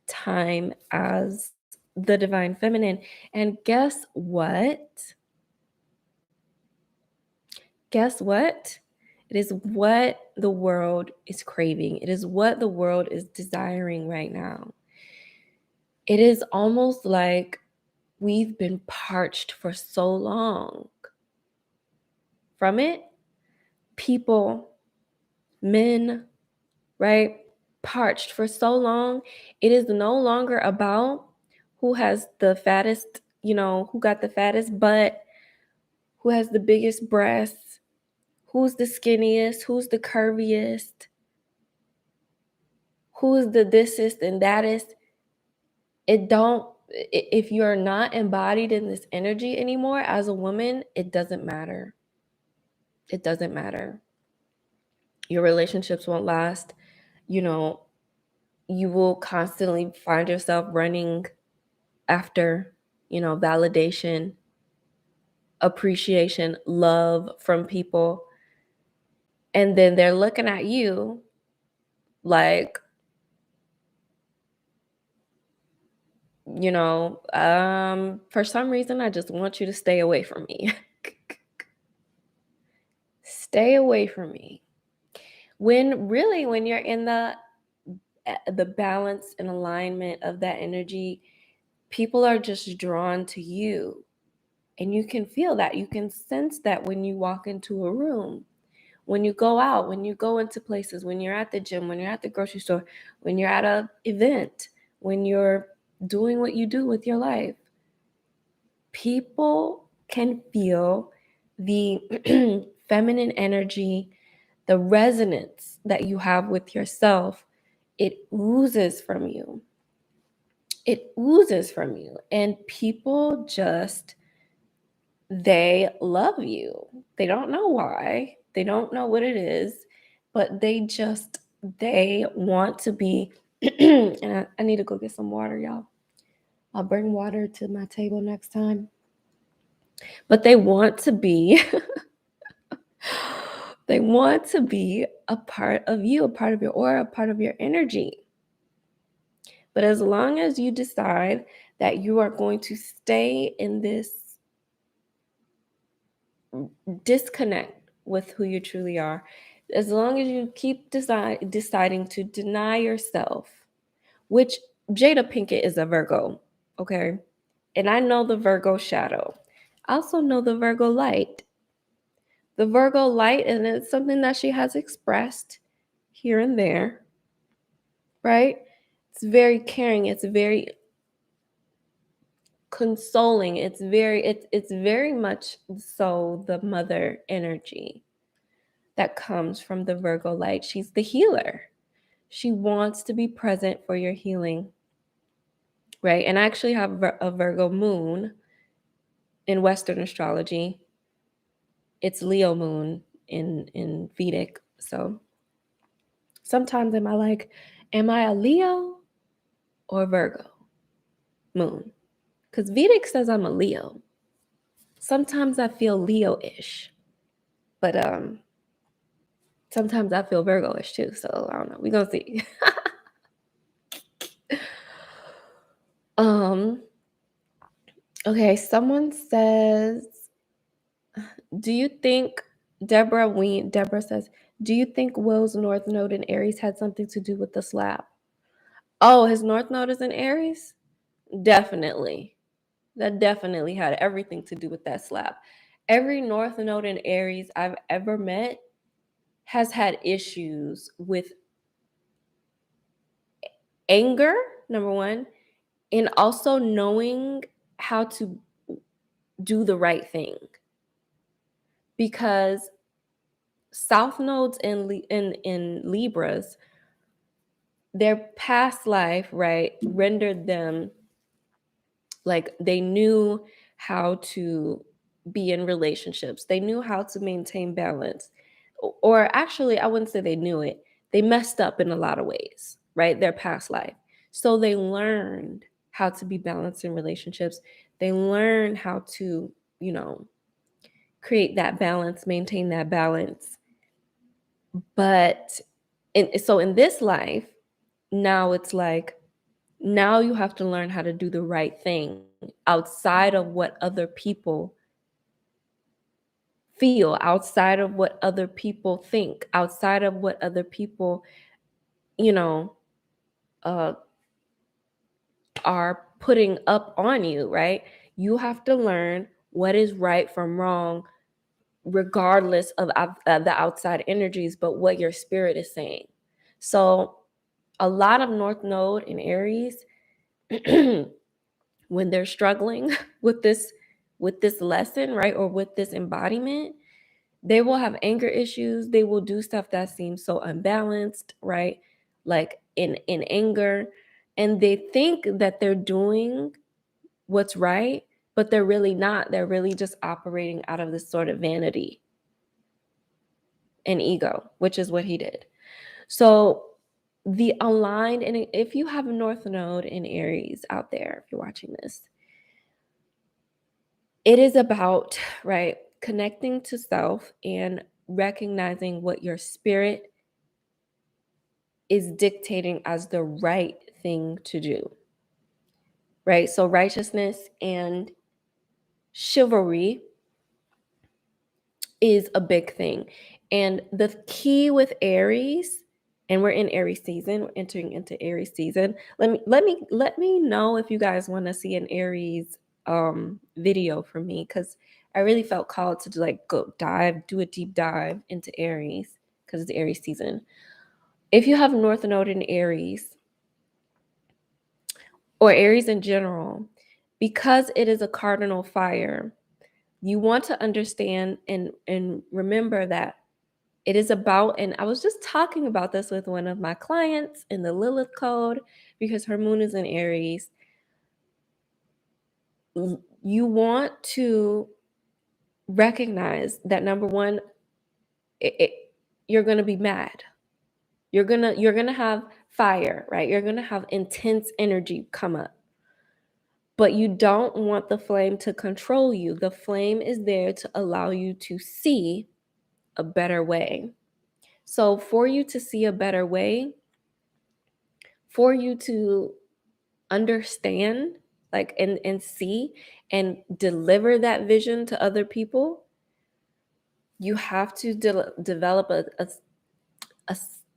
[SPEAKER 1] time as the divine feminine. And guess what? Guess what? It is what the world is craving. It is what the world is desiring right now. It is almost like we've been parched for so long from it. People, men, right? Parched for so long. It is no longer about who has the fattest, who got the fattest butt, who has the biggest breasts, who's the skinniest, who's the curviest, who's the thisest and thatest. If you're not embodied in this energy anymore as a woman, it doesn't matter. It doesn't matter. Your relationships won't last. You will constantly find yourself running after, validation, appreciation, love from people. And then they're looking at you like, for some reason, I just want you to stay away from me. Stay away from me. When you're in the balance and alignment of that energy, people are just drawn to you. And you can feel that. You can sense that when you walk into a room, when you go out, when you go into places, when you're at the gym, when you're at the grocery store, when you're at an event, when you're doing what you do with your life. People can feel the feminine energy, the resonance that you have with yourself. It oozes from you. It oozes from you. And people just, they love you. They don't know why. They don't know what it is, but they want to be. And I need to go get some water, y'all. I'll bring water to my table next time. But they want to be, they want to be a part of you, a part of your aura, a part of your energy. But as long as you decide that you are going to stay in this disconnect with who you truly are, as long as you keep deciding to deny yourself, which Jada Pinkett is a Virgo, okay? And I know the Virgo shadow. I also know the Virgo light. The Virgo light, and it's something that she has expressed here and there, right? It's very caring. It's very consoling. It's very much so the mother energy that comes from the Virgo light. She's the healer. She wants to be present for your healing, right? And I actually have a Virgo moon in Western astrology. It's Leo moon in Vedic. So sometimes am I a Leo or Virgo moon? Because Vedic says I'm a Leo. Sometimes I feel Leo-ish, but sometimes I feel Virgo-ish too. So I don't know. We're gonna see. Okay, someone says, do you think Deborah says, do you think Will's North Node in Aries had something to do with the slap? Oh, his North Node is in Aries? Definitely. That definitely had everything to do with that slap. Every North Node in Aries I've ever met has had issues with anger, number one, and also knowing how to do the right thing. Because South nodes in Libras, their past life, right, rendered them like they knew how to be in relationships. They knew how to maintain balance. Or actually, I wouldn't say they knew it. They messed up in a lot of ways, right? Their past life. So they learned how to be balanced in relationships. They learned how to, create that balance, maintain that balance. But so in this life, now it's like, now you have to learn how to do the right thing outside of what other people feel, outside of what other people think, outside of what other people, you know, uh, are putting up on you, right? You have to learn what is right from wrong, regardless of the outside energies, but what your spirit is saying. So a lot of North Node in Aries, when they're struggling with this lesson, right, or with this embodiment, they will have anger issues. They will do stuff that seems so unbalanced, right? Like in anger, and they think that they're doing what's right, but they're really not. They're really just operating out of this sort of vanity and ego, which is what he did. So the aligned, and if you have a North Node in Aries out there, if you're watching this, it is about, right, connecting to self and recognizing what your spirit is dictating as the right thing to do, right? So righteousness and chivalry is a big thing. And the key with Aries, and we're in Aries season, we're entering into Aries season. Let me know if you guys want to see an Aries video from me, because I really felt called to do a deep dive into Aries because it's Aries season. If you have North Node in Aries or Aries in general, because it is a cardinal fire, you want to understand and remember that it is about, and I was just talking about this with one of my clients in the Lilith code, because her moon is in Aries. You want to recognize that, number one, you're going to be mad. You're going to have fire, right? You're going to have intense energy come up. But you don't want the flame to control you. The flame is there to allow you to see a better way. So for you to see a better way, for you to understand, like, and see and deliver that vision to other people, you have to develop a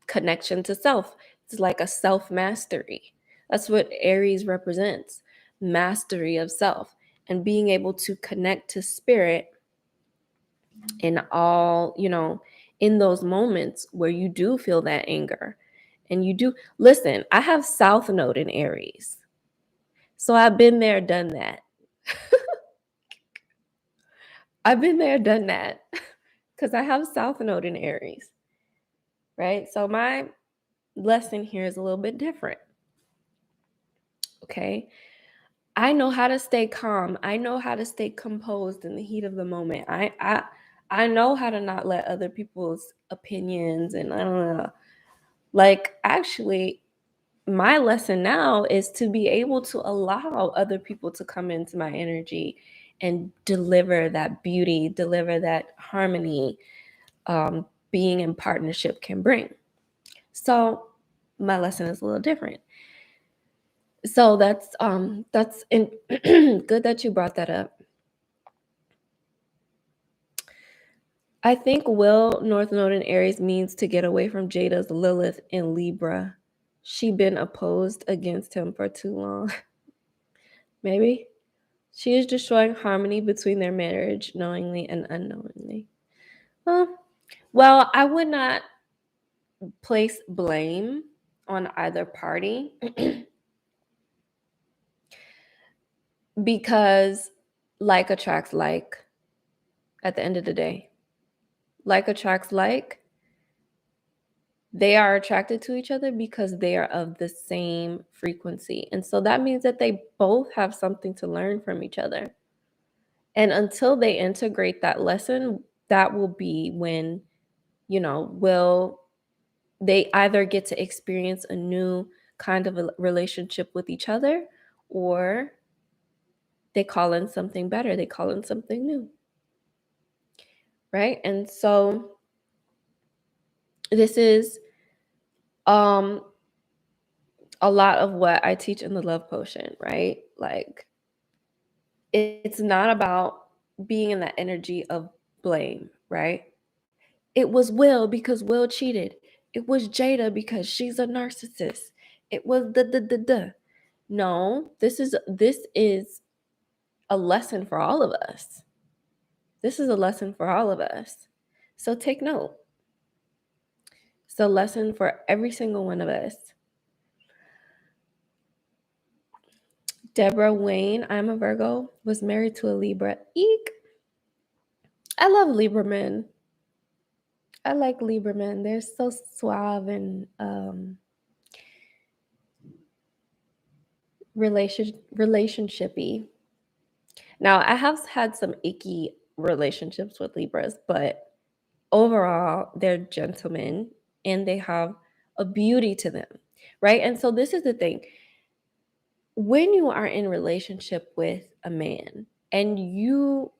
[SPEAKER 1] connection to self. It's like a self-mastery. That's what Aries represents, mastery of self, and being able to connect to spirit in all, in those moments where you do feel that anger. And you do, listen, I have South Node in Aries. So I've been there, done that. I've been there, done that. Because I have South Node in Aries, right? So my lesson here is a little bit different. Okay. I know how to stay calm. I know how to stay composed in the heat of the moment. I know how to not let other people's opinions and I don't know. Like actually my lesson now is to be able to allow other people to come into my energy and deliver that beauty, deliver that harmony, being in partnership can bring. So my lesson is a little different. So that's good that you brought that up. I think Will North Node in Aries means to get away from Jada's Lilith in Libra. She been opposed against him for too long. Maybe. She is destroying harmony between their marriage, knowingly and unknowingly. Well, I would not place blame on either party because like attracts like at the end of the day. Like attracts like. They are attracted to each other because they are of the same frequency. And so that means that they both have something to learn from each other. And until they integrate that lesson, that will be when, will they either get to experience a new kind of a relationship with each other, or they call in something better, they call in something new. Right? And so this is a lot of what I teach in the Love Potion, right? Like it's not about being in that energy of blame, right? It was Will because Will cheated. It was Jada because she's a narcissist. It was the. No, this is a lesson for all of us. This is a lesson for all of us. So take note. It's a lesson for every single one of us. Deborah Wayne, I'm a Virgo, was married to a Libra. Eek. I love Libra men. I like Libra men. They're so suave and relationshipy. Now, I have had some icky relationships with Libras, but overall, they're gentlemen and they have a beauty to them, right? And so this is the thing. When you are in relationship with a man and you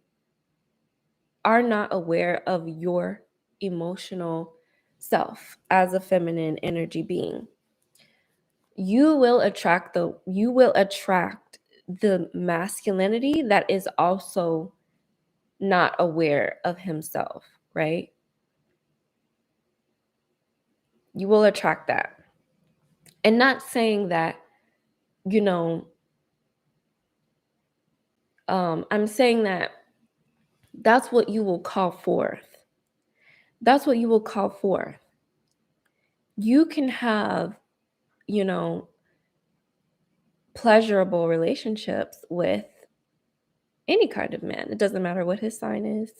[SPEAKER 1] are not aware of your emotional self as a feminine energy being, you will attract the masculinity that is also not aware of himself, right? You will attract that. And not saying that, I'm saying that that's what you will call forth. That's what you will call forth. You can have, pleasurable relationships with any kind of man. It doesn't matter what his sign is.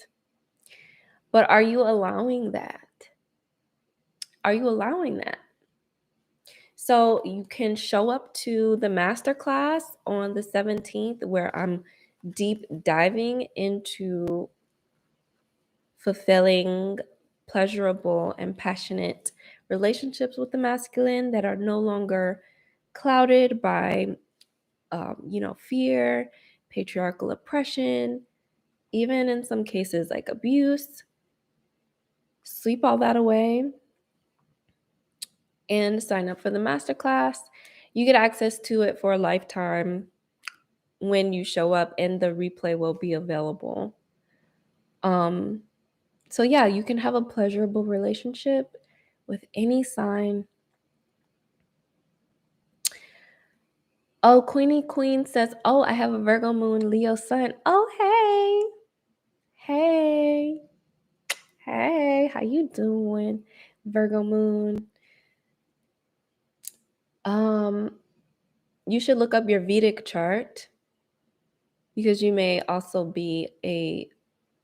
[SPEAKER 1] But are you allowing that? Are you allowing that? So you can show up to the masterclass on the 17th where I'm deep diving into fulfilling, pleasurable, and passionate relationships with the masculine that are no longer clouded by, fear, patriarchal oppression, even in some cases like abuse. Sweep all that away and sign up for the masterclass. You get access to it for a lifetime when you show up, and the replay will be available. So yeah, you can have a pleasurable relationship with any sign. Oh, Queenie Queen says, oh, I have a Virgo moon, Leo sun. Oh, hey, how you doing, Virgo moon? You should look up your Vedic chart because you may also be a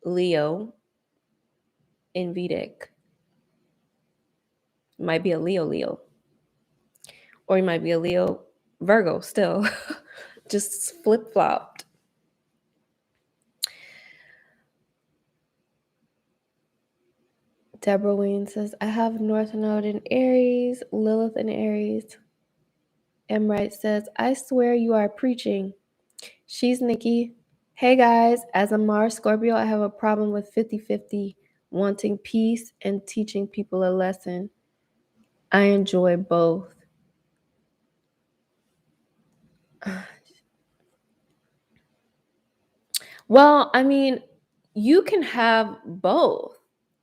[SPEAKER 1] Leo in Vedic. Might be a Leo. Or you might be a Leo Virgo still, just flip flopped. Deborah Wayne says, I have North Node in Aries, Lilith in Aries. M. Wright says, I swear you are preaching. She's Nikki. Hey guys, as a Mars Scorpio, I have a problem with 50-50, wanting peace and teaching people a lesson. I enjoy both. Well, I mean, you can have both,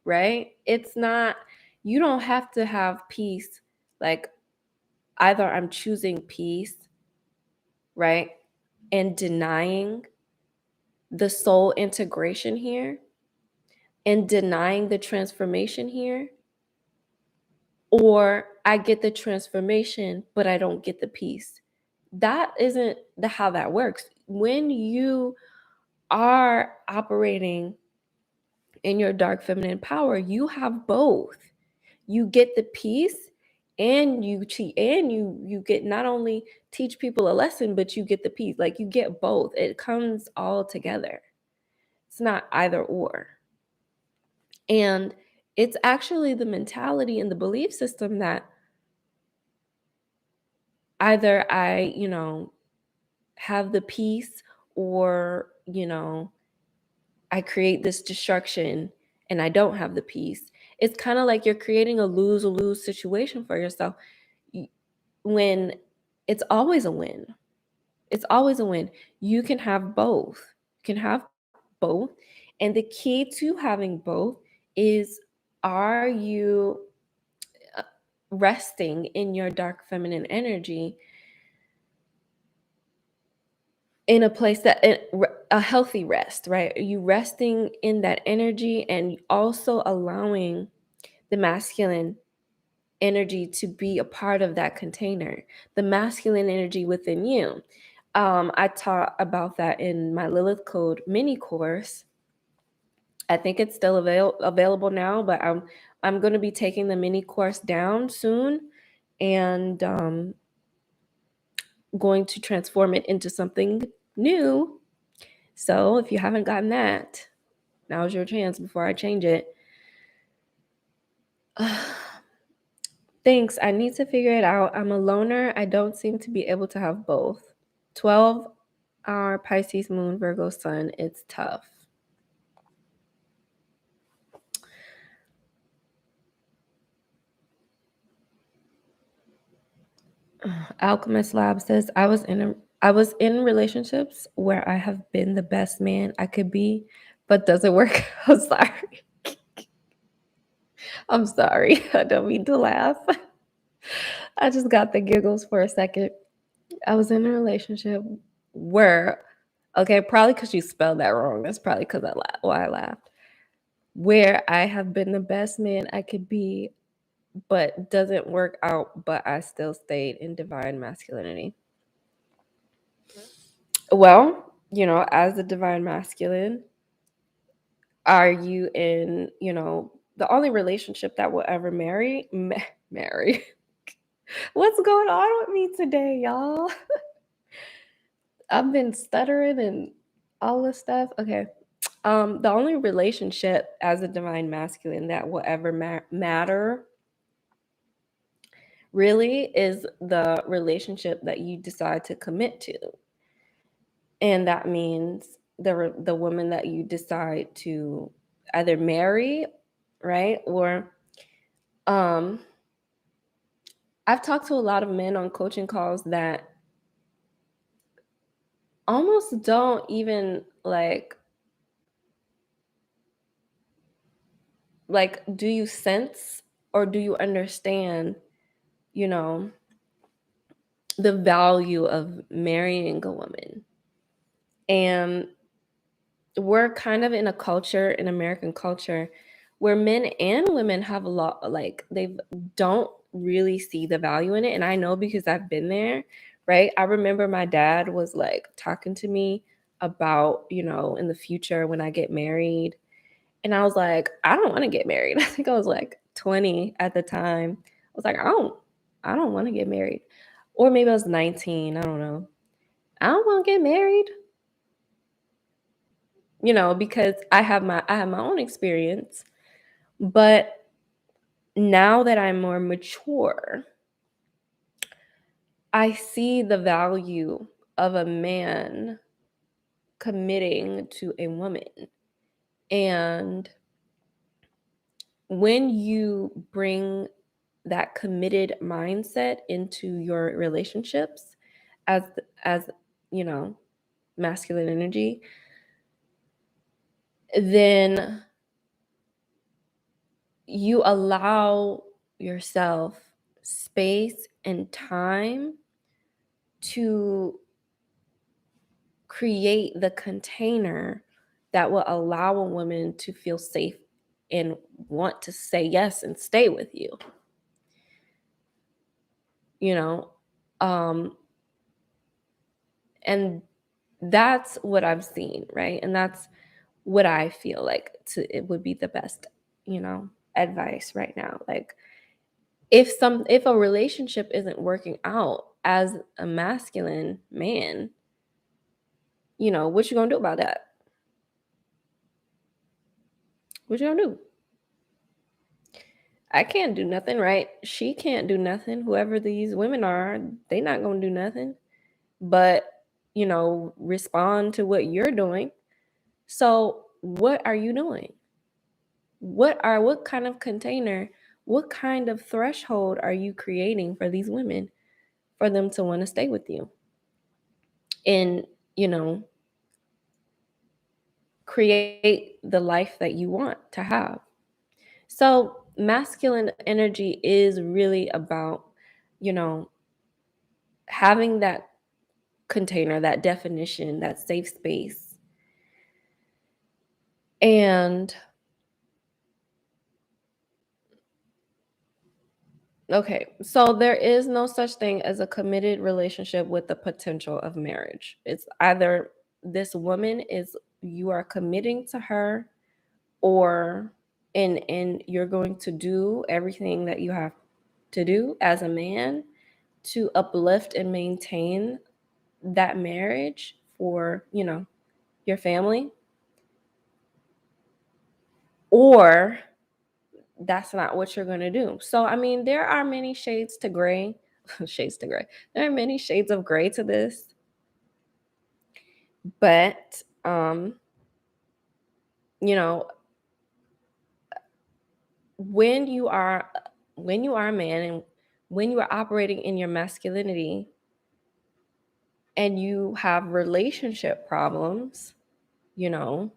[SPEAKER 1] right? It's not, you don't have to have peace. Like, either I'm choosing peace, right? And denying the soul integration here and denying the transformation here, or I get the transformation, but I don't get the peace. That isn't how that works. When you are operating in your dark feminine power, you have both. You get the peace and you get, not only teach people a lesson, but you get the peace. Like, you get both. It comes all together. It's not either or. And it's actually the mentality and the belief system that either I, have the peace, or, I create this destruction and I don't have the peace. It's kind of like you're creating a lose-lose situation for yourself, when it's always a win. It's always a win. You can have both. You can have both. And the key to having both is, are you resting in your dark feminine energy in a place that a healthy rest, right? Are you resting in that energy and also allowing the masculine energy to be a part of that container, the masculine energy within you? I taught about that in my Lilith Code mini course. I think it's still available now, but I'm going to be taking the mini course down soon, and going to transform it into something new. So if you haven't gotten that, now's your chance before I change it. Thanks. I need to figure it out. I'm a loner. I don't seem to be able to have both. 12-hour Pisces moon, Virgo sun. It's tough. Alchemist Lab says, I was in relationships where I have been the best man I could be, but doesn't work. I'm sorry. I'm sorry. I don't mean to laugh. I just got the giggles for a second. I was in a relationship where, okay, probably because you spelled that wrong. That's probably because why I laughed. Where I have been the best man I could be, but doesn't work out, but I still stayed in divine masculinity. Well, as a divine masculine, are you in, the only relationship that will ever marry? What's going on with me today, y'all? I've been stuttering and all this stuff. Okay. The only relationship as a divine masculine that will ever matter really is the relationship that you decide to commit to. And that means the woman that you decide to either marry, right? Or I've talked to a lot of men on coaching calls that almost don't even like, do you sense or do you understand, the value of marrying a woman? And we're kind of in a culture, in American culture, where men and women have a lot, like, they don't really see the value in it. And I know because I've been there, right? I remember my dad was like talking to me about, in the future when I get married. And I was like, I don't want to get married. I think I was like 20 at the time. I was like, I don't want to get married. or maybe I was 19, I don't know. I don't want to get married, because I have my own experience. But now that I'm more mature, I see the value of a man committing to a woman. And when you bring that committed mindset into your relationships as as you know masculine energy, then you allow yourself space and time to create the container that will allow a woman to feel safe and want to say yes and stay with you. You know, um, and that's what I've seen, right? And that's what I feel like it would be the best, advice right now. Like, if a relationship isn't working out as a masculine man, what you gonna do about that? What you gonna do? I can't do nothing, right? She can't do nothing. Whoever these women are, they not gonna do nothing but, respond to what you're doing. So what are you doing? What kind of container, what kind of threshold are you creating for these women for them to want to stay with you and, you know, create the life that you want to have? So masculine energy is really about, you know, having that container, that definition, that safe space. And okay, so there is no such thing as a committed relationship with the potential of marriage. It's either this woman is you are committing to her, or and you're going to do everything that you have to do as a man to uplift and maintain that marriage for, your family, or that's not what you're going to do. So, I mean, there are many shades to gray, shades to gray. There are many shades of gray to this, but you know, when you are a man, and when you are operating in your masculinity and you have relationship problems, you know,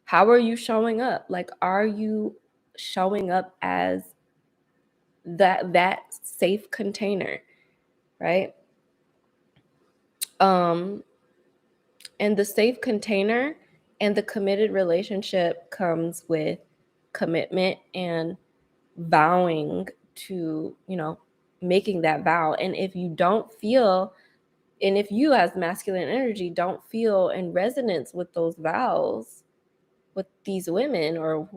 [SPEAKER 1] how are you showing up? Like, are you showing up as that safe container, right? um and the safe container and the committed relationship comes with commitment and vowing to, making that vow. And if you don't feel, and if you as masculine energy don't feel in resonance with those vows with these women, or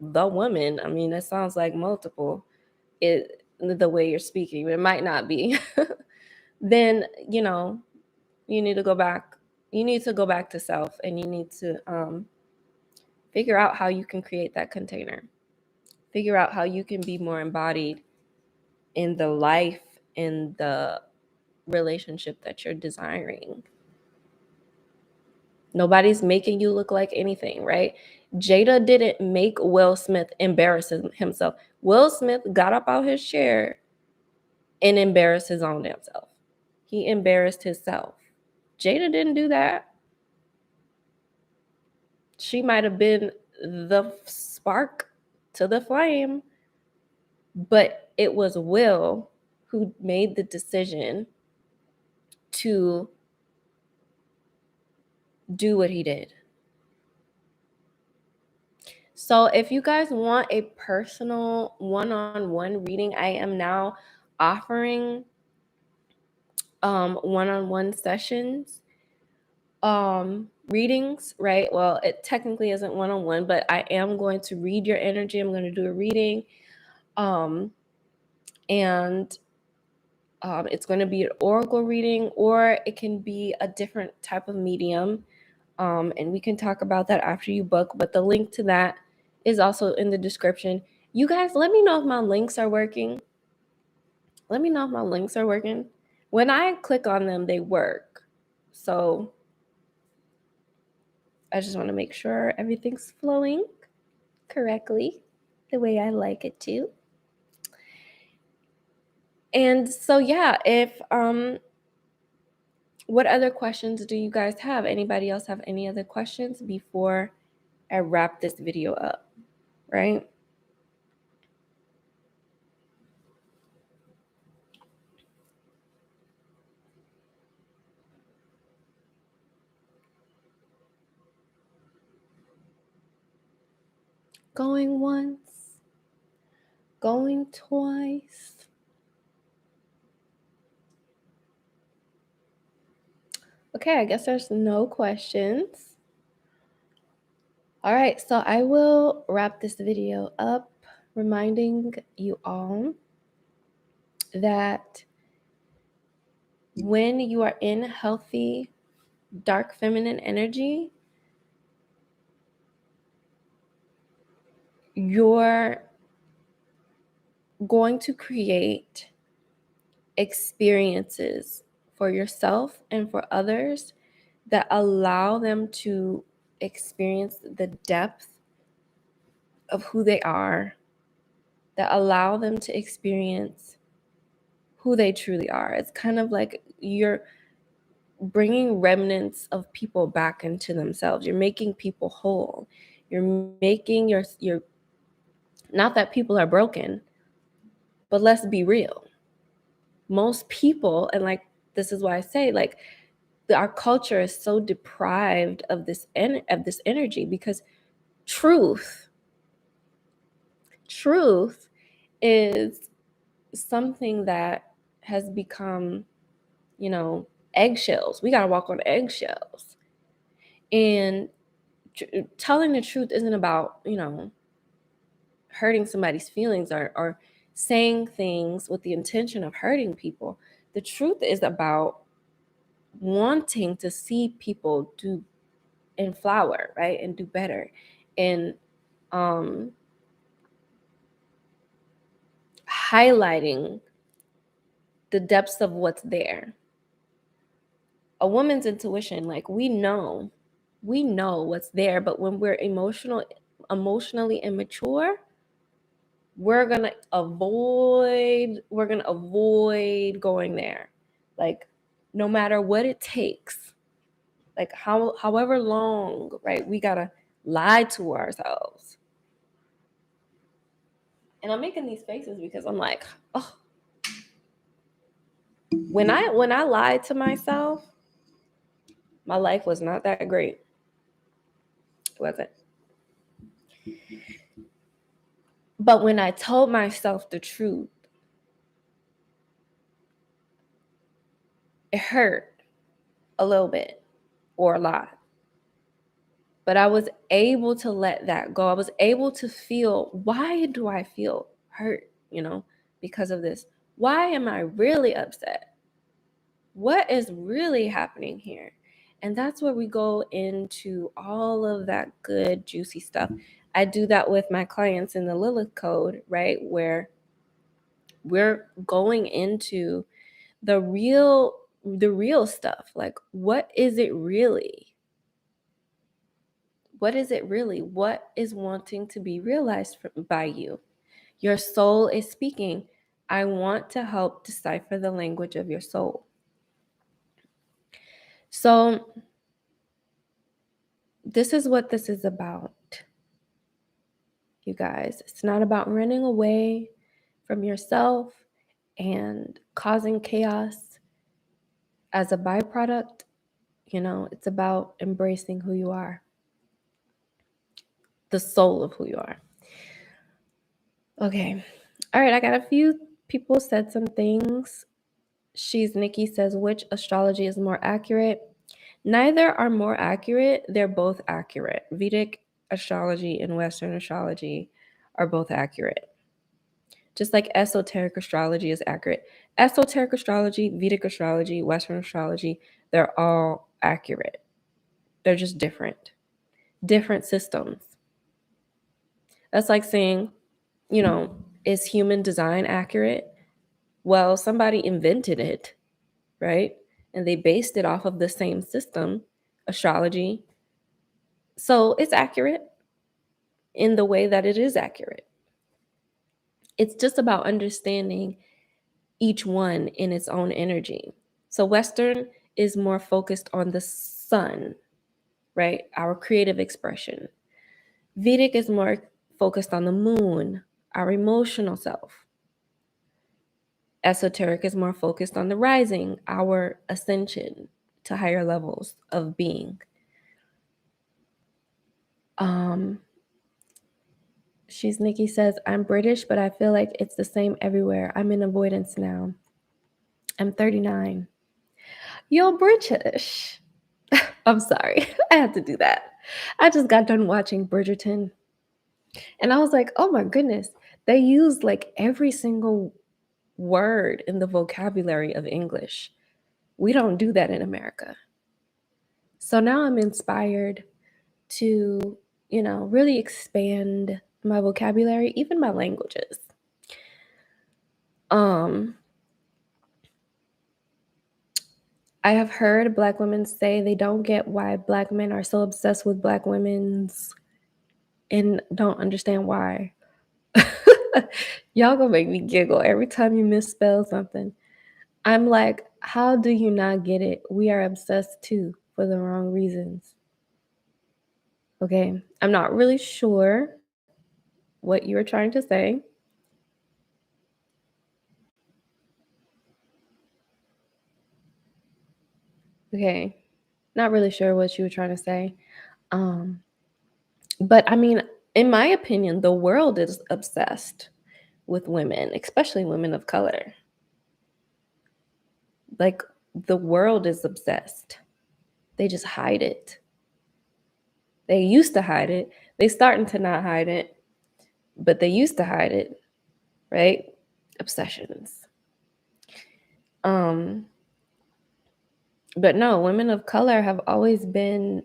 [SPEAKER 1] the woman, I mean, it sounds like multiple, the way you're speaking, it might not be. Then, you need to go back. You need to go back to self, and you need to figure out how you can create that container. Figure out how you can be more embodied in the life, in the relationship that you're desiring. Nobody's making you look like anything, right? Jada didn't make Will Smith embarrass himself. Will Smith got up out his chair and embarrassed his own damn self. He embarrassed himself. Jada didn't do that. She might have been the spark to the flame, but it was Will who made the decision to do what he did. So if you guys want a personal one-on-one reading, I am now offering one-on-one sessions, readings, right? Well, it technically isn't one-on-one, but I am going to read your energy. I'm going to do a reading. And It's going to be an oracle reading, or it can be a different type of medium. And we can talk about that after you book, but the link to that is also in the description. You guys, let me know if my links are working. Let me know if my links are working. When I click on them, they work. So I just want to make sure everything's flowing correctly the way I like it to. And so, yeah, if what other questions do you guys have? Anybody else have any other questions before I wrap this video up, right? Going once, going twice. Okay, I guess there's no questions. All right, so I will wrap this video up, reminding you all that when you are in healthy, dark feminine energy, you're going to create experiences for yourself and for others that allow them to experience the depth of who they are, that allow them to experience who they truly are. It's kind of like you're bringing remnants of people back into themselves. You're making people whole. You're making your not that people are broken, but let's be real. Most people, and like this is why I say, like, our culture is so deprived of this energy, because truth is something that has become, eggshells. We got to walk on eggshells. And telling the truth isn't about, hurting somebody's feelings, or saying things with the intention of hurting people. The truth is about wanting to see people do and flower, right? And do better. And highlighting the depths of what's there. A woman's intuition, like we know what's there, but when we're emotionally immature, we're gonna avoid going there, like no matter what it takes, like however long, right? We gotta lie to ourselves. And I'm making these faces because I'm like, oh, when I lied to myself, my life was not that great. It wasn't. But when I told myself the truth, it hurt a little bit or a lot. But I was able to let that go. I was able to feel, why do I feel hurt, because of this? Why am I really upset? What is really happening here? And that's where we go into all of that good, juicy stuff. I do that with my clients in the Lilith Code, right? Where we're going into the real stuff. Like, what is it really? What is it really? What is wanting to be realized by you? Your soul is speaking. I want to help decipher the language of your soul. So this is what this is about, you guys. It's not about running away from yourself and causing chaos as a byproduct. It's about embracing who you are, the soul of who you are. Okay. All right. I got a few people said some things. She's Nikki says, which astrology is more accurate? Neither are more accurate. They're both accurate. Vedic astrology and Western astrology are both accurate. just like esoteric astrology is accurate. Esoteric astrology, Vedic astrology, Western astrology, they're all accurate. They're just different systems. That's like saying, is human design accurate? Well, somebody invented it, right? And they based it off of the same system, astrology. So it's accurate in the way that it is accurate. It's just about understanding each one in its own energy. So Western is more focused on the sun, right? Our creative expression. Vedic is more focused on the moon, our emotional self. Esoteric is more focused on the rising, our ascension to higher levels of being. Nikki says, I'm British, but I feel like it's the same everywhere. I'm in avoidance now. I'm 39. You're British. I'm sorry. I had to do that. I just got done watching Bridgerton. And I was like, oh my goodness. They use like every single word in the vocabulary of English. We don't do that in America. So now I'm inspired to, really expand my vocabulary, even my languages. I have heard Black women say they don't get why Black men are so obsessed with Black women's and don't understand why. Y'all gonna make me giggle every time you misspell something. I'm like, how do you not get it? We are obsessed too for the wrong reasons. Okay, I'm not really sure what you were trying to say. Okay, not really sure what you were trying to say. But I mean, in my opinion, the world is obsessed with women, especially women of color. Like, the world is obsessed. They just hide it. They used to hide it. They starting to not hide it, but they used to hide it, right? Obsessions. But no, women of color have always been,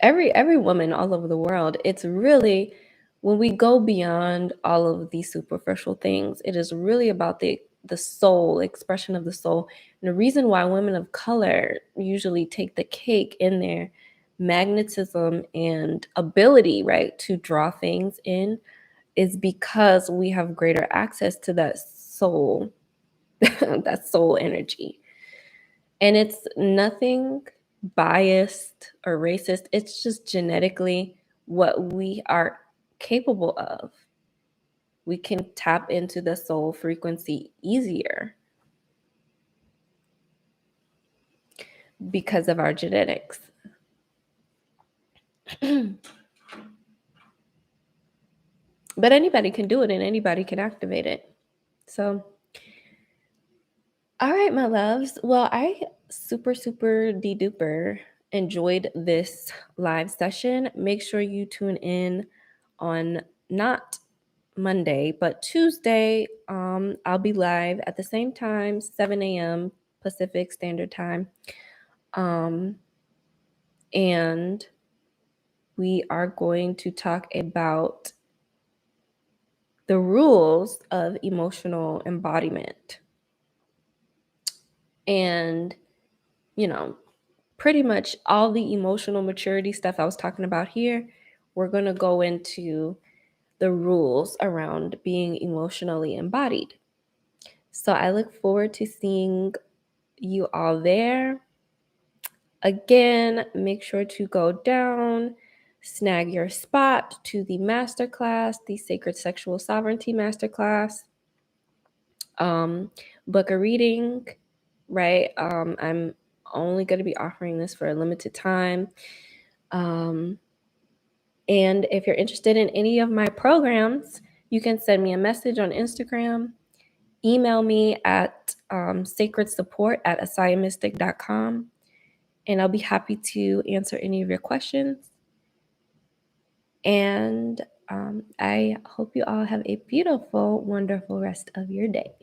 [SPEAKER 1] every woman all over the world. It's really, when we go beyond all of these superficial things, it is really about the soul, expression of the soul. And the reason why women of color usually take the cake in their magnetism and ability, right, to draw things in is because we have greater access to that soul, that soul energy. And it's nothing biased or racist. It's just genetically what we are capable of. We can tap into the soul frequency easier because of our genetics. But anybody can do it and anybody can activate it. So, all right, my loves. Well, I super duper enjoyed this live session. Make sure you tune in on not Monday, but Tuesday. I'll be live at the same time, 7 a.m. Pacific Standard Time. And we are going to talk about the rules of emotional embodiment. And, pretty much all the emotional maturity stuff I was talking about here, we're going to go into the rules around being emotionally embodied. So I look forward to seeing you all there. Again, make sure to go down, snag your spot to the masterclass, the Sacred Sexual Sovereignty Masterclass. Book a reading, right? I'm only going to be offering this for a limited time. And if you're interested in any of my programs, you can send me a message on Instagram, email me at sacredsupport@asayamystic.com, and I'll be happy to answer any of your questions. And I hope you all have a beautiful, wonderful rest of your day.